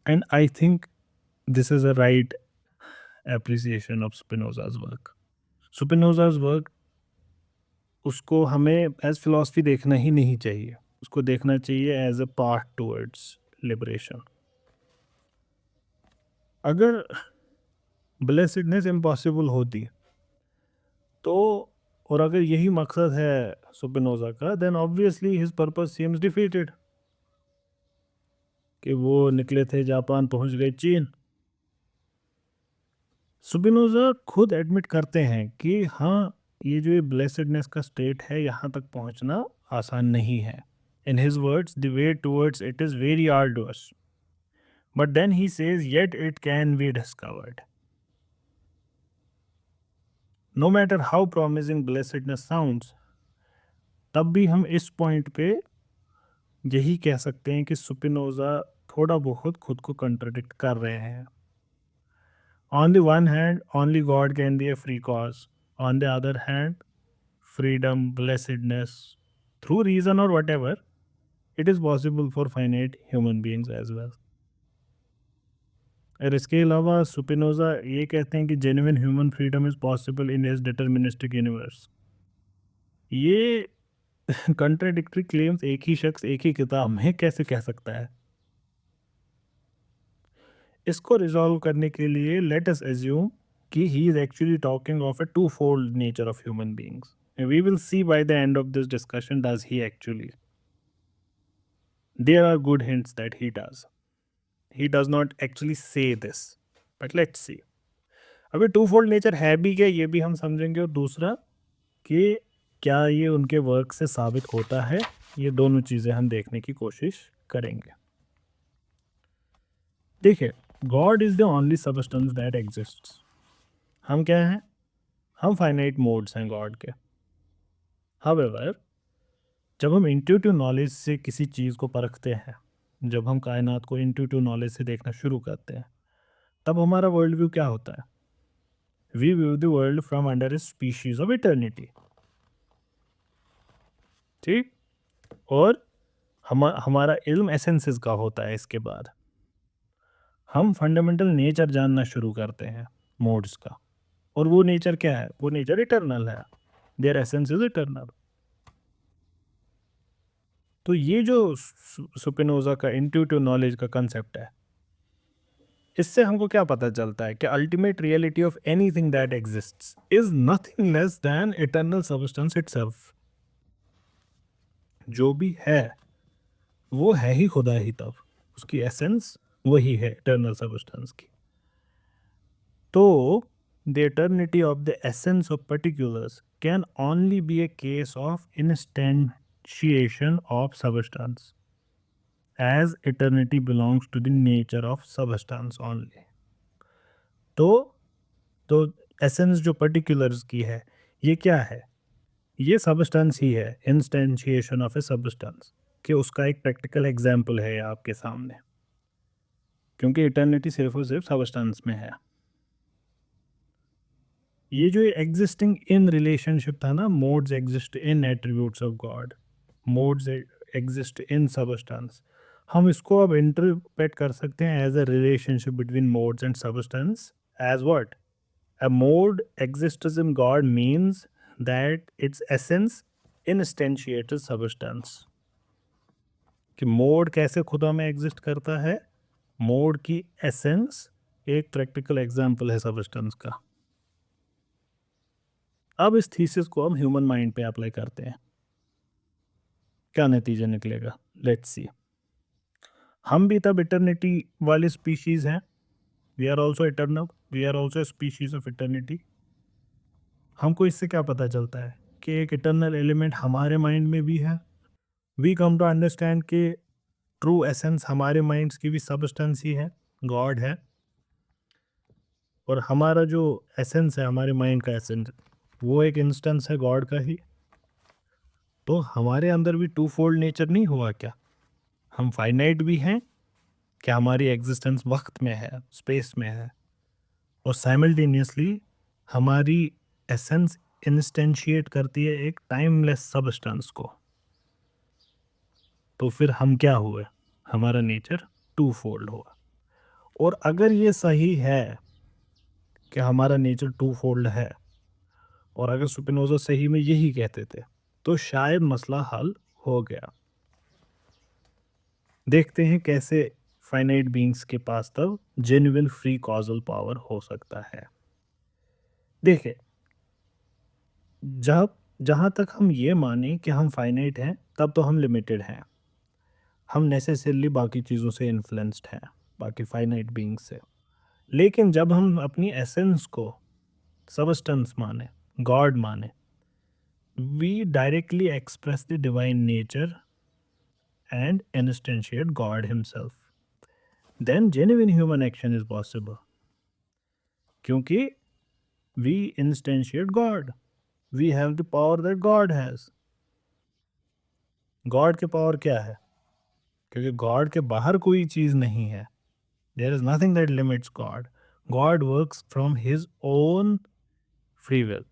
And I think this is a right appreciation of Spinoza's work. Spinoza's work, उसको हमें एज फिलॉसफी देखना ही नहीं चाहिए, उसको देखना चाहिए as a path towards liberation. अगर ब्लेसिडनेस इम्पॉसिबल होती तो, और अगर यही मकसद है स्पिनोजा का, then obviously his purpose seems defeated, कि वो निकले थे जापान, पहुंच गए चीन। स्पिनोजा खुद एडमिट करते हैं कि हाँ, ये जो ये ब्लेसिडनेस का स्टेट है, यहाँ तक पहुँचना आसान नहीं है। In his words, the way towards it is very arduous, but then he says yet it can be discovered. No matter how promising blessedness sounds, तब भी हम इस पॉइंट पे यही कह सकते हैं कि स्पिनोजा थोड़ा बहुत खुद को कंट्रडिक्ट कर रहे हैं। On the one hand only God can be a free cause, on the other hand freedom, blessedness through reason और whatever, it is possible for finite human beings as well. और इसके अलावा स्पिनोजा ये कहते हैं कि genuine human freedom is possible in his deterministic universe. ये कंट्राडिक्टरी क्लेम्स एक ही शख्स एक ही किताब में कैसे कह सकता है? इसको रिजॉल्व करने के लिए लेट अस एज्यूम कि he is actually talking of a two fold nature of human beings. We will see by the end of this discussion, does he actually? There are good hints that he does. He does not actually say this, but let's see. अभी टू फोल्ड नेचर है भी क्या, ये भी हम समझेंगे, और दूसरा कि क्या ये उनके वर्क से साबित होता है, ये दोनों चीज़ें हम देखने की कोशिश करेंगे। देखिए, God is the only substance that exists. हम क्या हैं? हम फाइनाइट मोड्स हैं गॉड के। हाउएवर, जब हम इंट्यूटिव नॉलेज से किसी चीज़ को परखते हैं, जब हम कायनात को इंट्यूटिव नॉलेज से देखना शुरू करते हैं, तब हमारा वर्ल्ड व्यू क्या होता है? We view the world from under a species of eternity. ठीक? और हमारा इल्म एसेंसेस का होता है। इसके बाद हम फंडामेंटल नेचर जानना शुरू करते हैं मोड्स का, और वो नेचर क्या है? वो नेचर इटर्नल है। Their essence is eternal. तो ये जो सुपिनोजा का इंट्यूटिव नॉलेज का कंसेप्ट है, इससे हमको क्या पता चलता है कि ultimate reality of anything that exists is nothing less than eternal substance itself. जो भी है वो है ही खुदा ही, तब उसकी एसेंस वही है इटर्नल सबस्टेंस की। तो the eternity of the essence of particulars can only be a case of instantiation of substance, as eternity belongs to the nature of substance only. तो एसेंस जो पर्टिकुलर्स की है, ये क्या है? ये सबस्टेंस ही है, इंस्टेंशिएशन ऑफ ए सबस्टेंस, कि उसका एक प्रैक्टिकल एग्जाम्पल है आपके सामने, क्योंकि इटर्निटी सिर्फ और सिर्फ सबस्टेंस में है। ये जो एग्जिस्टिंग इन रिलेशनशिप था ना, modes exist in attributes of God, modes exist in substance, हम इसको अब इंटरप्रेट कर सकते हैं as a relationship between modes and substance. As what? A mode exists in God means that its essence instantiates substance। कि मोड कैसे खुदा में एग्जिस्ट करता है? मोड की एसेंस एक प्रैक्टिकल एग्जाम्पल है सबस्टेंस का। अब इस थीसिस को हम ह्यूमन माइंड पे अप्लाई करते हैं, क्या नतीजा निकलेगा? Let's see. हम भी तब इटर्निटी वाली स्पीशीज हैं। We are also eternal, we are also species of eternity. हमको इससे क्या पता चलता है कि एक इटर्नल एलिमेंट हमारे माइंड में भी है। वी कम टू अंडरस्टैंड कि ट्रू एसेंस हमारे माइंड्स की भी सबस्टेंस ही है, गॉड है, और हमारा जो एसेंस है, हमारे माइंड का एसेंस, वो एक इंस्टेंस है गॉड का ही। तो हमारे अंदर भी टू फोल्ड नेचर नहीं हुआ क्या? हम फाइनाइट भी हैं, क्या हमारी एग्जिस्टेंस वक्त में है, स्पेस में है, और साइमल्टेनियसली हमारी एसेंस इंस्टेंशिएट करती है एक टाइमलेस सबस्टेंस को। तो फिर हम क्या हुए? हमारा नेचर टू फोल्ड हुआ। और अगर ये सही है कि हमारा नेचर टू फोल्ड है, और अगर स्पिनोजा सही में यही कहते थे, तो शायद मसला हल हो गया। देखते हैं कैसे फाइनाइट बीइंग्स के पास तब जेन्युइन फ्री कॉजल पावर हो सकता है। देखिए, जब जहाँ तक हम ये माने कि हम फाइनाइट हैं, तब तो हम लिमिटेड हैं। हम नेसेसरली बाकी चीज़ों से इन्फ्लुएंस्ड हैं, बाकी फाइनाइट बीइंग से। लेकिन जब हम अपनी एसेंस को सबस्टेंस माने, गॉड माने, we directly express the divine nature and instantiate God himself, then genuine human action is possible, क्योंकि we instantiate God, we have the power that God has। God के पावर क्या है? क्योंकि God के बाहर कोई चीज़ नहीं है। There is nothing that limits God. God works from his own free will,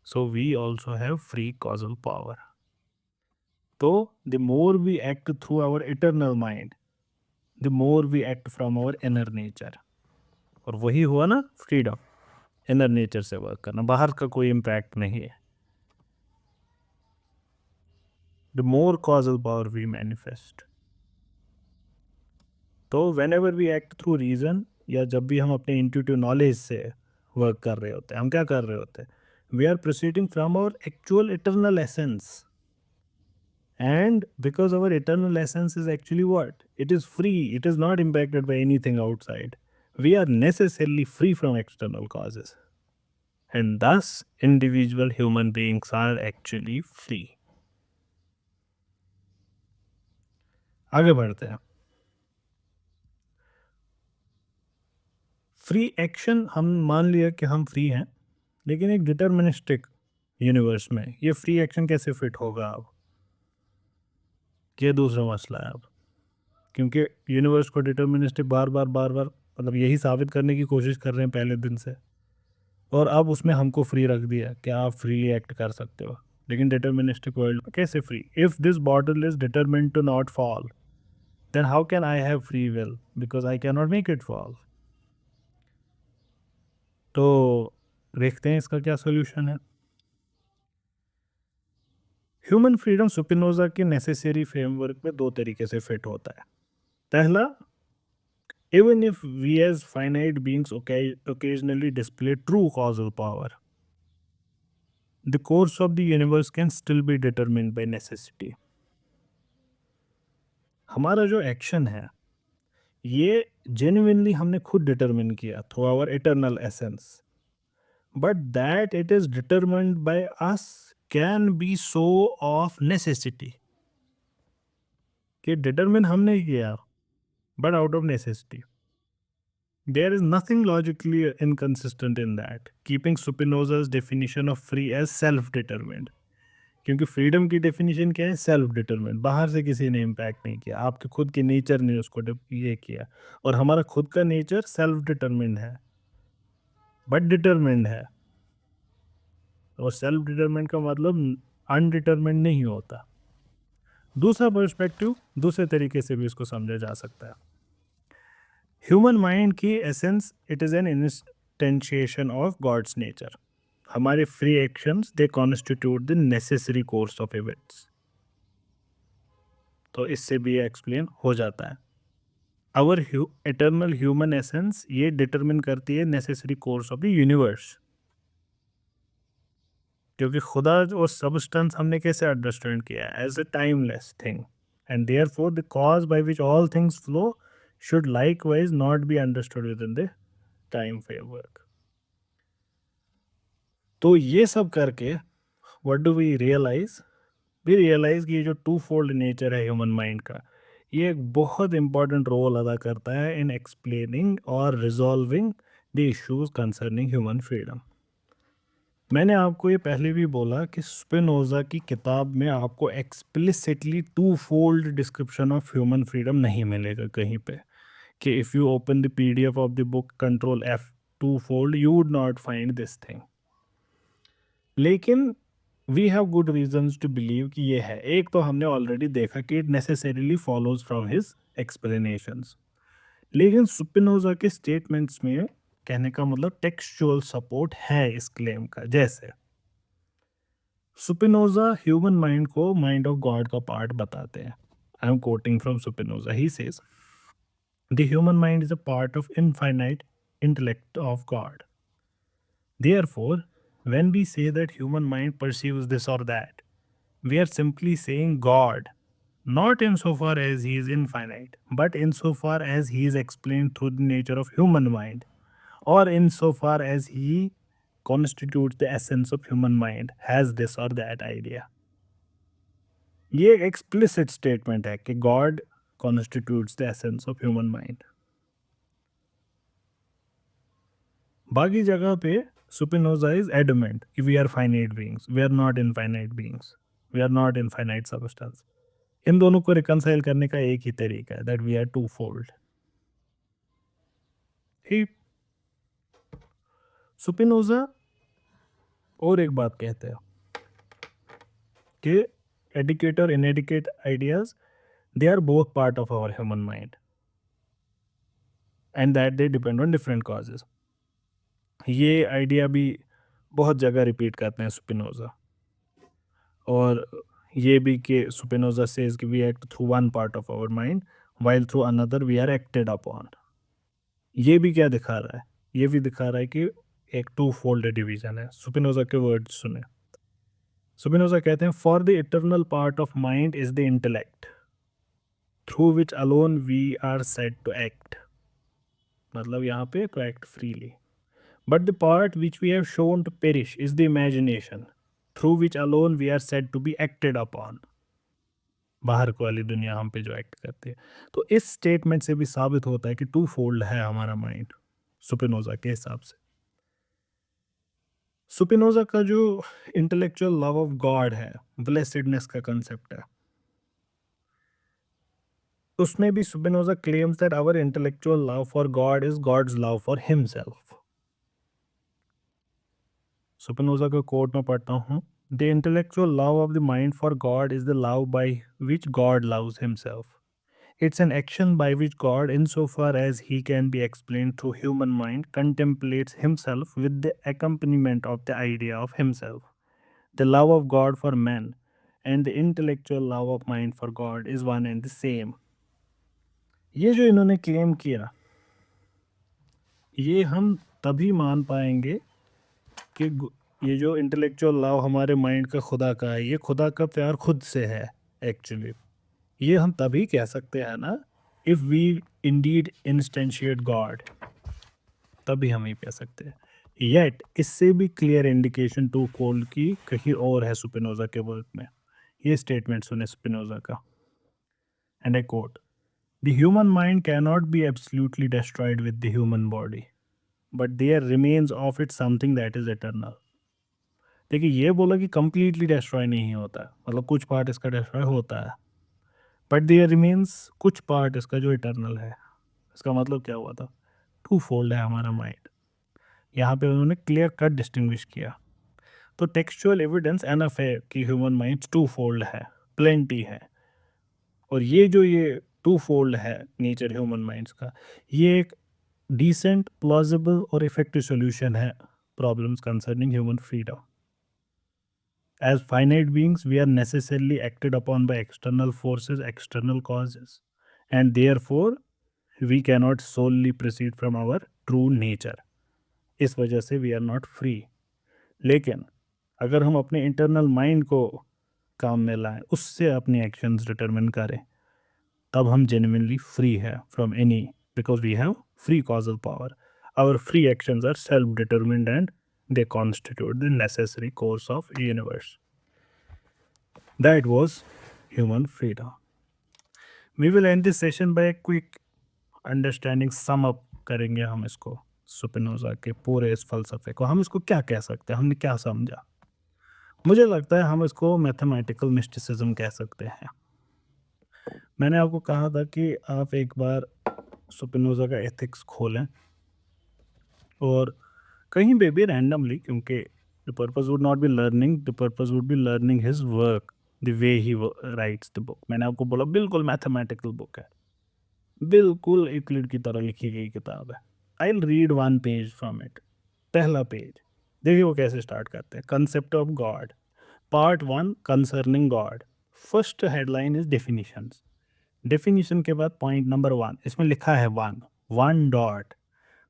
so we also have free causal power। तो the more we act through our eternal mind, the more we act from our inner nature। और वही हुआ ना फ्रीडम, इनर नेचर से वर्क करना, बाहर का कोई इम्पैक्ट नहीं है। The more causal power we manifest. तो whenever we act through reason, या जब भी हम अपने इंट्यूटिव नॉलेज से वर्क कर रहे होते हैं, हम क्या कर रहे होते हैं? We are proceeding from our actual eternal essence. And because our eternal essence is actually what? It is free. It is not impacted by anything outside. We are necessarily free from external causes. And thus, individual human beings are actually free. आगे बढ़ते हैं. फ्री एक्शन, हम मान लिया कि हम फ्री हैं, लेकिन एक डिटर्मिनिस्टिक यूनिवर्स में ये फ्री एक्शन कैसे फिट होगा अब? ये दूसरा मसला है अब, क्योंकि यूनिवर्स को डिटर्मिनिस्टिक बार बार मतलब यही साबित करने की कोशिश कर रहे हैं पहले दिन से, और अब उसमें हमको फ्री रख दिया कि आप फ्रीली एक्ट कर सकते हो. लेकिन डिटर्मिनिस्टिक वर्ल्ड में कैसे free? If this bottle is determined to not fall, then how can I have free will? Because I can not make it fall. तो देखते हैं इसका क्या सोल्यूशन है. ह्यूमन फ्रीडम स्पिनोजा के नेसेसरी फ्रेमवर्क में दो तरीके से फिट होता है. पहला, even if we as finite beings occasionally display true causal power, the course of the universe can still be determined by necessity. हमारा जो एक्शन है ये जेन्युइनली हमने खुद डिटरमिन किया through our eternal essence, but that it is determined by us can be so of necessity, कि डिटरमिन हमने किया but out of necessity. There is nothing logically inconsistent in that, keeping Spinoza's definition of free as self-determined. क्योंकि फ्रीडम की डेफिनेशन क्या है? Self determined. बाहर से किसी ने इम्पैक्ट नहीं किया, आपके खुद के नेचर ने उसको ये किया. और हमारा खुद का नेचर सेल्फ डिटरमिन्ड है, बट डिटरमिन्ड है. और सेल्फ डिटरमिन्ड का मतलब अनडिटरमिन्ड नहीं होता. दूसरा पर्सपेक्टिव, दूसरे तरीके से भी इसको समझा जा सकता है. ह्यूमन माइंड की essence, it is an instantiation of God's nature. हमारे free actions they constitute the necessary course of events. तो इससे भी ये एक्सप्लेन हो जाता है. आवर इटर्नल ह्यूमन एसेंस ये डिटरमिन करती है necessary course of the universe. क्योंकि खुदा और सबस्टेंस हमने कैसे अंडरस्टैंड किया है? As a timeless thing, and therefore the cause by which all things flow should likewise not be understood within the time framework. तो ये सब करके what do we realize? We realize कि ये जो टू फोल्ड नेचर है ह्यूमन माइंड का, ये एक बहुत इंपॉर्टेंट रोल अदा करता है इन एक्सप्लेनिंग और resolving the issues concerning human freedom. मैंने आपको ये पहले भी बोला कि स्पिनोजा की किताब में आपको explicitly two fold description of human freedom नहीं मिलेगा कहीं पे, कि if you open the PDF of the book Control F twofold, you would not find this thing. लेकिन we have good reasons to believe कि ये है. एक तो हमने ऑलरेडी देखा कि it necessarily follows from his explanations. लेकिन स्पिनोजा के स्टेटमेंट्स में कहने का मतलब टेक्सचुअल सपोर्ट है इस क्लेम का. जैसे स्पिनोजा ह्यूमन माइंड को माइंड ऑफ गॉड का पार्ट बताते हैं. I am quoting from Spinoza. He says the human mind is a part of infinite intellect of God. Therefore, when we say that human mind perceives this or that, we are simply saying God, not insofar as he is infinite, but insofar as he is explained through the nature of human mind, or insofar as he constitutes the essence of human mind, has this or that idea. ये explicit statement है कि God constitutes the essence of human mind. बाकी जगह पे Spinoza is adamant कि we are finite beings, we are not infinite beings, we are not infinite substance. इन दोनों को रिकंसाइल करने का एक ही तरीका है, that we are twofold. He Spinoza और एक बात कहते हैं कि adequate और inadequate ideas, they are both part of our human mind and that they depend on different causes. ये आइडिया भी बहुत जगह रिपीट करते हैं स्पिनोजा. और ये भी कि स्पिनोजा सेज कि we act through one part of our mind while through another we are acted upon. ये भी क्या दिखा रहा है? ये भी दिखा रहा है कि एक टू फोल्ड डिवीजन है। स्पिनोजा के वर्ड सुने। स्पिनोजा कहते हैं for the eternal part of mind is the intellect through which alone we are said to act, मतलब यहाँ पे to act freely. But the part which we have shown to perish is the imagination through which alone we are said to be acted upon, बाहर को वाली दुनिया हम पे जो एक्ट करती है। तो इस स्टेटमेंट से भी साबित होता है कि टू फोल्ड है हमारा माइंड स्पिनोजा के हिसाब से। स्पिनोजा का जो इंटेलेक्चुअल लव ऑफ गॉड है, ब्लेसिडनेस का कंसेप्ट है, उसमें भी Spinoza claims that our intellectual love for God is God's love for himself. Spinoza का कोट में पढ़ता हूँ, the intellectual love of the mind for God is the love by which God loves himself. It's an action by which God, insofar as he can be explained through human mind, contemplates himself with the accompaniment of the idea of himself. The love of God for man and the intellectual love of mind for God is one and the same. ये जो इन्होंने क्लेम किया, ये हम तभी मान पाएंगे कि ये जो इंटेलेक्चुअल लव हमारे माइंड का खुदा का है, ये खुदा का प्यार खुद से है एक्चुअली। ये हम तभी कह सकते हैं ना, if we indeed instantiate God, तभी हम ये कह सकते हैं। येट इससे भी क्लियर इंडिकेशन टू फोल्ड की कहीं और है स्पिनोजा के वर्क में। ये स्टेटमेंट सुने स्पिनोजा का, and I quote, the human mind can not be absolutely destroyed with the human body, but there remains of it something that is eternal. देखिए, ये बोला कि कंप्लीटली डिस्ट्रॉय नहीं होता, मतलब कुछ पार्ट इसका डिस्ट्रॉय होता है, बट देयर रिमेन्स कुछ पार्ट इसका जो इटर्नल है। इसका मतलब क्या हुआ था, टू फोल्ड है हमारा माइंड। यहाँ पे उन्होंने क्लियर कट डिस्टिंग्विश किया। तो टेक्सचुअल एविडेंस एनफ है कि ह्यूमन माइंड टू फोल्ड है, प्लेंटी है। और ये टू फोल्ड है नेचर ह्यूमन माइंड्स का, ये एक डिसेंट, प्लॉजिबल और इफेक्टिव सॉल्यूशन है problems concerning human freedom. As finite beings, we are necessarily acted upon by external forces, external causes, and therefore we cannot solely proceed from our true nature. इस वजह से वी आर नॉट फ्री। लेकिन अगर हम अपने इंटरनल माइंड को काम में लाएं, उससे अपनी एक्शंस डिटरमिन करें, तब हम जेन्युइनली फ्री है from any, because we have free causal power. Our free actions are self determined and they constitute the necessary course of universe. That was human freedom. We will end this session by a quick understanding, sum up करेंगे हम इसको, स्पिनोजा के पूरे इस फलसफे को हम इसको क्या कह सकते हैं, हमने क्या समझा। मुझे लगता है हम इसको मैथमेटिकल मिस्टिसिज्म कह सकते हैं। मैंने आपको कहा था कि आप एक बार स्पिनोजा का एथिक्स खोलें और कहीं पे भी रैंडमली, क्योंकि the purpose would not be learning, the purpose would be learning his work, the way he rights the book. मैंने आपको बोला बिल्कुल मैथमेटिकल बुक है, बिल्कुल यूक्लिड की तरह लिखी गई किताब है। I will read one page from it. पहला पेज देखिए वो कैसे स्टार्ट करते हैं। Concept of God, part 1 concerning God. First headline is definitions. Definition के बाद पॉइंट नंबर 1, इसमें लिखा है one dot,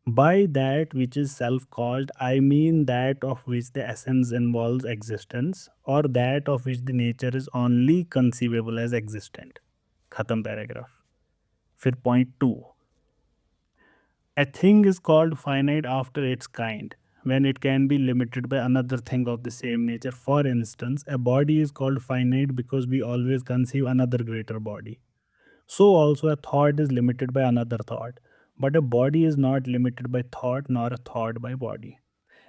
by that which is self-called, I mean that of which the essence involves existence, or that of which the nature is only conceivable as existent. खत्म पैराग्राफ। फिर point 2, a thing is called finite after its kind when it can be limited by another thing of the same nature. For instance, a body is called finite because we always conceive another greater body. So also a thought is limited by another thought, but a body is not limited by thought nor a thought by body.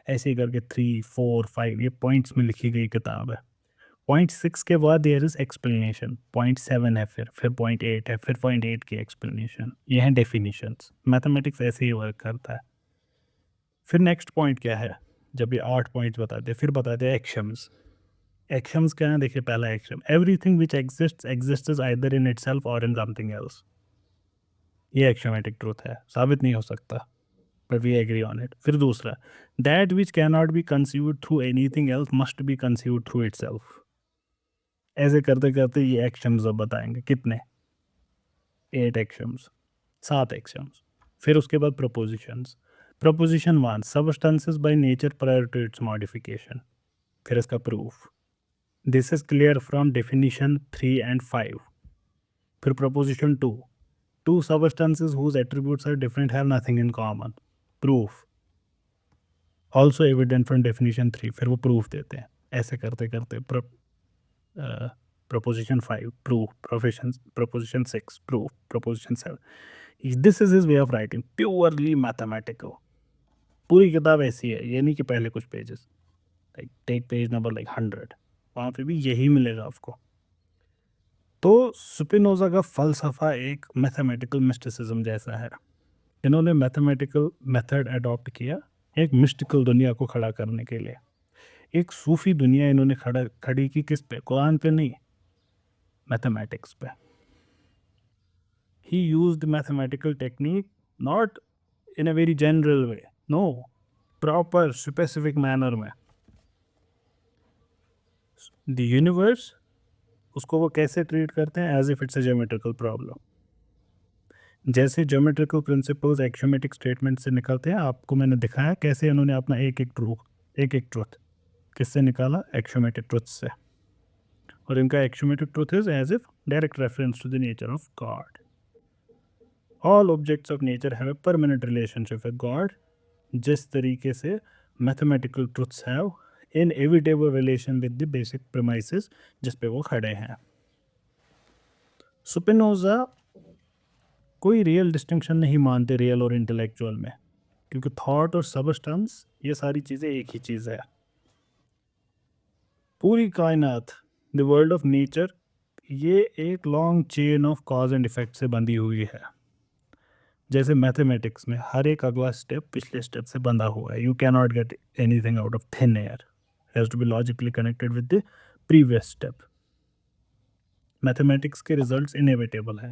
ऐसे ही करके 3, 4, 5 ये पॉइंट्स में लिखी गई किताब है। पॉइंट 6 के बाद देयर इज एक्सप्लेनेशन, पॉइंट 7 है, फिर पॉइंट 8 है, फिर पॉइंट 8 की एक्सप्लेनेशन। ये हैं डेफिनेशंस। मैथमेटिक्स ऐसे ही वर्क करता है। फिर नेक्स्ट पॉइंट क्या है, जब ये 8 पॉइंट्स बताते हैं, फिर बताते हैं एक्शंस। एक्शंस क्या है, देखिए पहला action, everything which exists either in itself और इन समथिंग एल्स। ये एक्शोमेटिक ट्रूथ है, साबित नहीं हो सकता, but we agree on it. फिर दूसरा, that which can not be conceived through anything else must be conceived through itself. ऐसे करते करते ये एक्शंस अब बताएंगे कितने, 8 एक्शंस, 7 एक्शंस। फिर उसके बाद propositions. Proposition 1, substances by nature prior to its modification. फिर इसका proof. This is clear from definition 3 and 5. फिर proposition 2, two substances whose attributes are different have nothing in common. Proof. Also evident from definition 3. फिर वो proof देते हैं. ऐसे करते करते proposition 5 proof, proposition 6 proof, proposition 7. This is his way of writing, purely mathematical. पूरी किताब ऐसी है, ये नहीं कि पहले कुछ pages, like take page number like 100, वहाँ पे भी यही मिलेगा आपको. तो स्पिनोजा का फ़लसफ़ा एक मैथमेटिकल मिस्टिसिज्म जैसा है. इन्होंने मैथमेटिकल मेथड अडॉप्ट किया एक मिस्टिकल दुनिया को खड़ा करने के लिए. एक सूफी दुनिया इन्होंने खड़ी की किस पे? कुरान पे नहीं, मैथमेटिक्स पे. He used mathematical technique not in a very general way, no, proper specific manner में. द यूनिवर्स, उसको वो कैसे ट्रीट करते हैं? As if it's a geometrical problem. जैसे ज्योमेट्रिकल प्रिंसिपल्स एक्सियोमेटिक स्टेटमेंट से निकलते हैं, आपको मैंने दिखाया कैसे इन्होंने अपना एक एक ट्रुथ किससे निकाला? एक्सियोमेटिक ट्रुथ से. और इनका axiomatic truth is as if direct reference to the nature of God. All objects of nature have a permanent relationship with God. जिस तरीके से mathematical truths have inevitable relation with the basic premises जिस पे वो खड़े हैं. स्पिनोजा कोई रियल डिस्टिंक्शन नहीं मानते रियल और इंटेलेक्चुअल में, क्योंकि थॉट और सबस्टेंस ये सारी चीज़ें एक ही चीज़ है. पूरी कायनात, द वर्ल्ड ऑफ नेचर, ये एक long chain of cause and effect से बंधी हुई है. जैसे मैथमेटिक्स में हर एक अगला स्टेप पिछले स्टेप से बंधा हुआ है. You can not get anything out of thin air, has to be logically connected with the previous step. Mathematics के रिजल्ट्स इनएविटेबल हैं.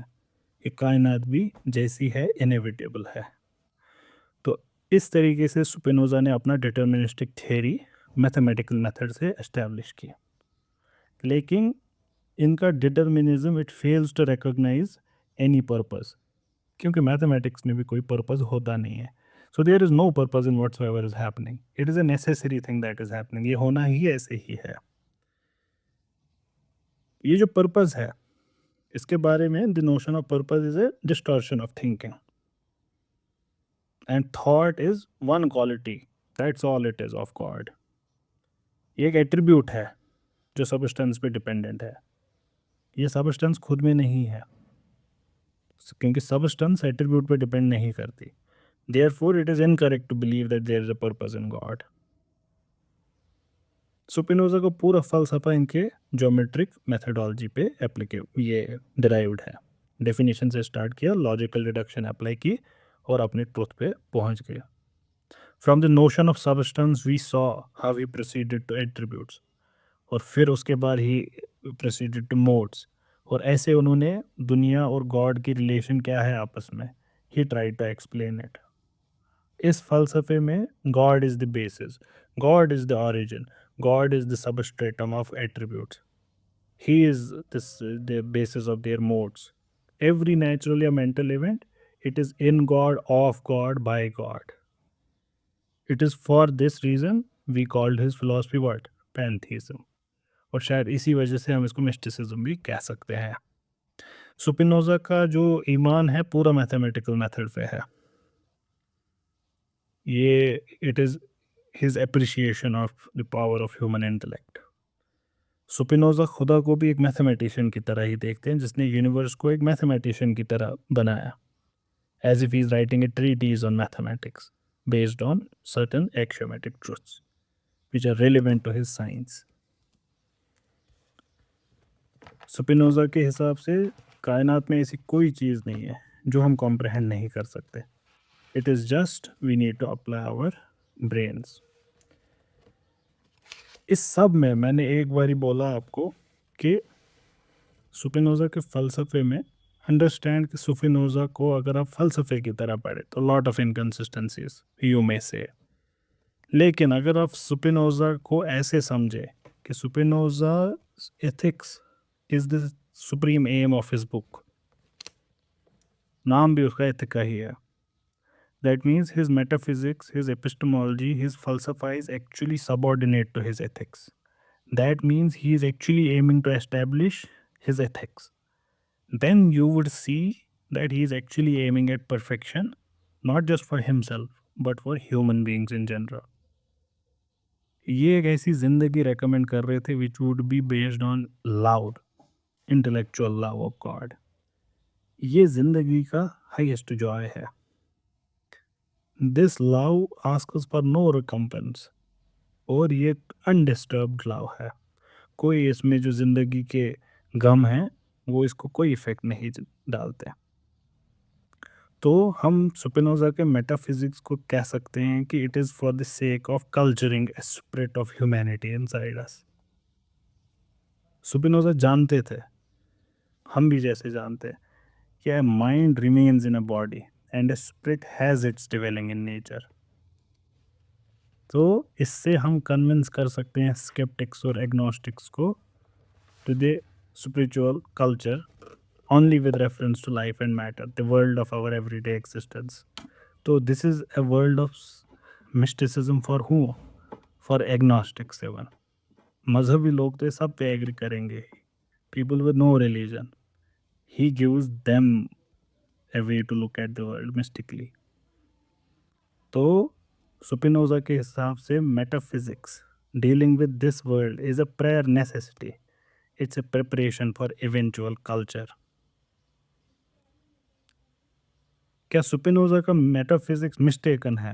ये कायनात भी जैसी है इनएविटेबल है. तो इस तरीके से स्पिनोजा ने अपना डिटर्मिनिस्टिक थ्योरी मैथमेटिकल मेथड से एस्टैब्लिश किया. लेकिन इनका determinism it fails to recognise any purpose, क्योंकि मैथमेटिक्स में भी कोई पर्पस होता नहीं है. So there is no purpose in whatsoever is happening. It is a necessary thing that is happening. ये होना ही ऐसे ही है. ये जो पर्पस है, इसके बारे में the notion of purpose is a distortion of thinking. And thought is one quality, that's all it is of God. ये एक एट्रीब्यूट है जो सबस्टेंस पे डिपेंडेंट है. ये सबस्टेंस खुद में नहीं है, क्योंकि सबस्टेंस एट्रीब्यूट पे डिपेंड नहीं करती. Therefore it is incorrect to believe that there is a purpose in God. Spinoza का पूरा फलसफा इनके ज्योमेट्रिक मेथडोलॉजी पे ये डिराइव्ड है. डेफिनेशन से स्टार्ट किया, लॉजिकल डिडक्शन अप्लाई की और अपने ट्रुथ पे पहुंच गया. From the notion of substance we saw how he proceeded to attributes, और फिर उसके बाद ही प्रोसीडेड टू मोड्स. और ऐसे उन्होंने दुनिया और गॉड की रिलेशन क्या है आपस में, he tried to explain it. इस फलसफे में God is the basis, God is the origin, God is the substratum of attributes, he is the basis of their modes. Every natural या mental event, it is in God, of God, by God. It is for this reason we called his philosophy what? Pantheism. और शायद इसी वजह से हम इसको मिस्टिसिज्म भी कह सकते हैं. स्पिनोजा का जो ईमान है पूरा मैथमेटिकल मेथड पे है. ये it is his appreciation of the power of human intellect. Spinoza खुदा को भी एक मैथमेटिशियन की तरह ही देखते हैं, जिसने यूनिवर्स को एक मैथमेटिशियन की तरह बनाया. As if he is writing a treatise on mathematics based on certain axiomatic truths which are relevant to his science. Spinoza के हिसाब से कायनात में ऐसी कोई चीज़ नहीं है जो हम कॉम्प्रहेंड नहीं कर सकते. It is just we need to apply our brains. इस सब में मैंने एक बार ही बोला आपको कि स्पिनोजा के फ़लसफ़े में अंडरस्टैंड कि स्पिनोजा को अगर आप फ़लसफ़े की तरह पढ़े तो lot of inconsistencies you may say. लेकिन अगर आप स्पिनोजा को ऐसे समझे कि Spinoza Ethics is the supreme aim of his book, नाम भी उसका एथिका ही है, That means his metaphysics, his epistemology, his falsafa is actually subordinate to his ethics. That means he is actually aiming to establish his ethics. Then you would see that he is actually aiming at perfection, not just for himself, but for human beings in general. ये एक ऐसी जिंदगी रेकमेंड कर रहे थे which would be based on loud intellectual love of God. ये जिंदगी का हाईएस्ट जॉय है. This love asks for no recompense. और ये अनडिस्टर्ब्ड लव है. कोई इसमें जो ज़िंदगी के गम हैं वो इसको कोई इफ़ेक्ट नहीं डालते. तो हम स्पिनोज़ा के मेटाफिज़िक्स को कह सकते हैं कि it is for the sake of culturing a spirit of humanity inside us. Spinoza जानते थे, हम भी जैसे जानते हैं, कि a mind remains in a body and a spirit has its dwelling in nature. तो इससे हम कन्विंस कर सकते हैं स्केप्टिक्स और एग्नोस्टिक्स को to the spiritual culture only with reference to life and matter, the world of our everyday existence. So this is a world of mysticism for who? For agnostics even. मजहबी लोग तो सब पे एग्री करेंगे. People with no religion. He gives them a way to look at the world mystically. तो सुपिनोजा के हिसाब से metaphysics dealing with this world is a prior necessity. It's a preparation for eventual culture. क्या सुपिनोजा का मेटाफिजिक्स मिस्टेकन है?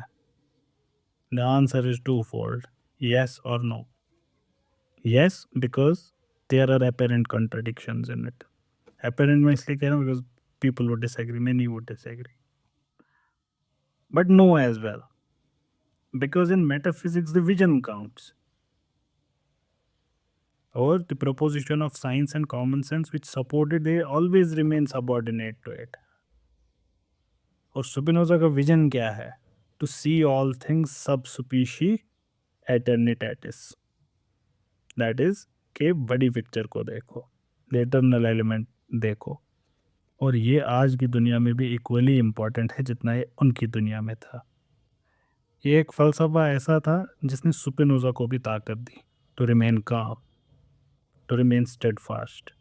The answer is twofold, yes और no. Yes because there are apparent contradictions in it. Apparent मैं इसलिए कह रहा हूँ because people would disagree, many would disagree. But no as well, because in metaphysics the vision counts, or the proposition of science and common sense which support it, they always remain subordinate to it. और स्पिनोजा का विजन क्या है? टू सी ऑल थिंग्स सब सुपीशी एटर्निटेटिस. दैट इज के बड़ी पिक्चर को देखो, द इटर्नल एलिमेंट देखो. और ये आज की दुनिया में भी इक्वली इम्पॉर्टेंट है जितना ये उनकी दुनिया में था. ये एक फलसफा ऐसा था जिसने सुपिनोजा को भी ताकत दी to remain calm, to remain steadfast.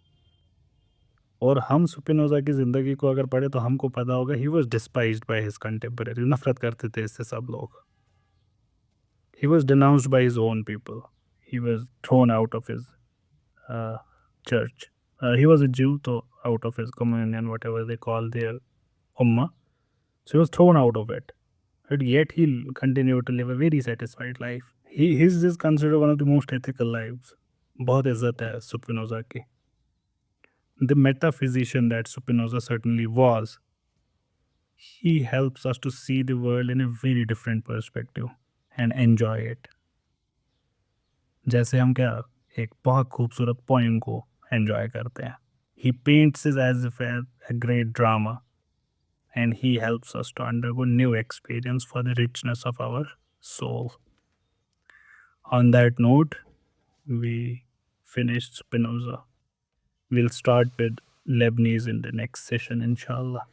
और हम सुपिनोजा की ज़िंदगी को अगर पढ़े तो हमको पता होगा he was डिस्पाइज्ड by his contemporary. नफरत करते थे इससे सब लोग. He was denounced by his own people. He was thrown out of his church. He was a Jew, तो out of his communion, whatever they call their ummah. So he was thrown out of it. But yet he continued to live a very satisfied life. His is considered one of the most ethical lives. बहुत इज्जत है सुपिनोजा की. The metaphysician that Spinoza certainly was, he helps us to see the world in a very different perspective and enjoy it. जैसे हम क्या एक बहुत खूबसूरत पोइम को एंजॉय करते हैं. He paints it as if a great drama, and he helps us to undergo new experience for the richness of our soul. On that note, we finished Spinoza. We'll start with Leibniz in the next session, inshallah.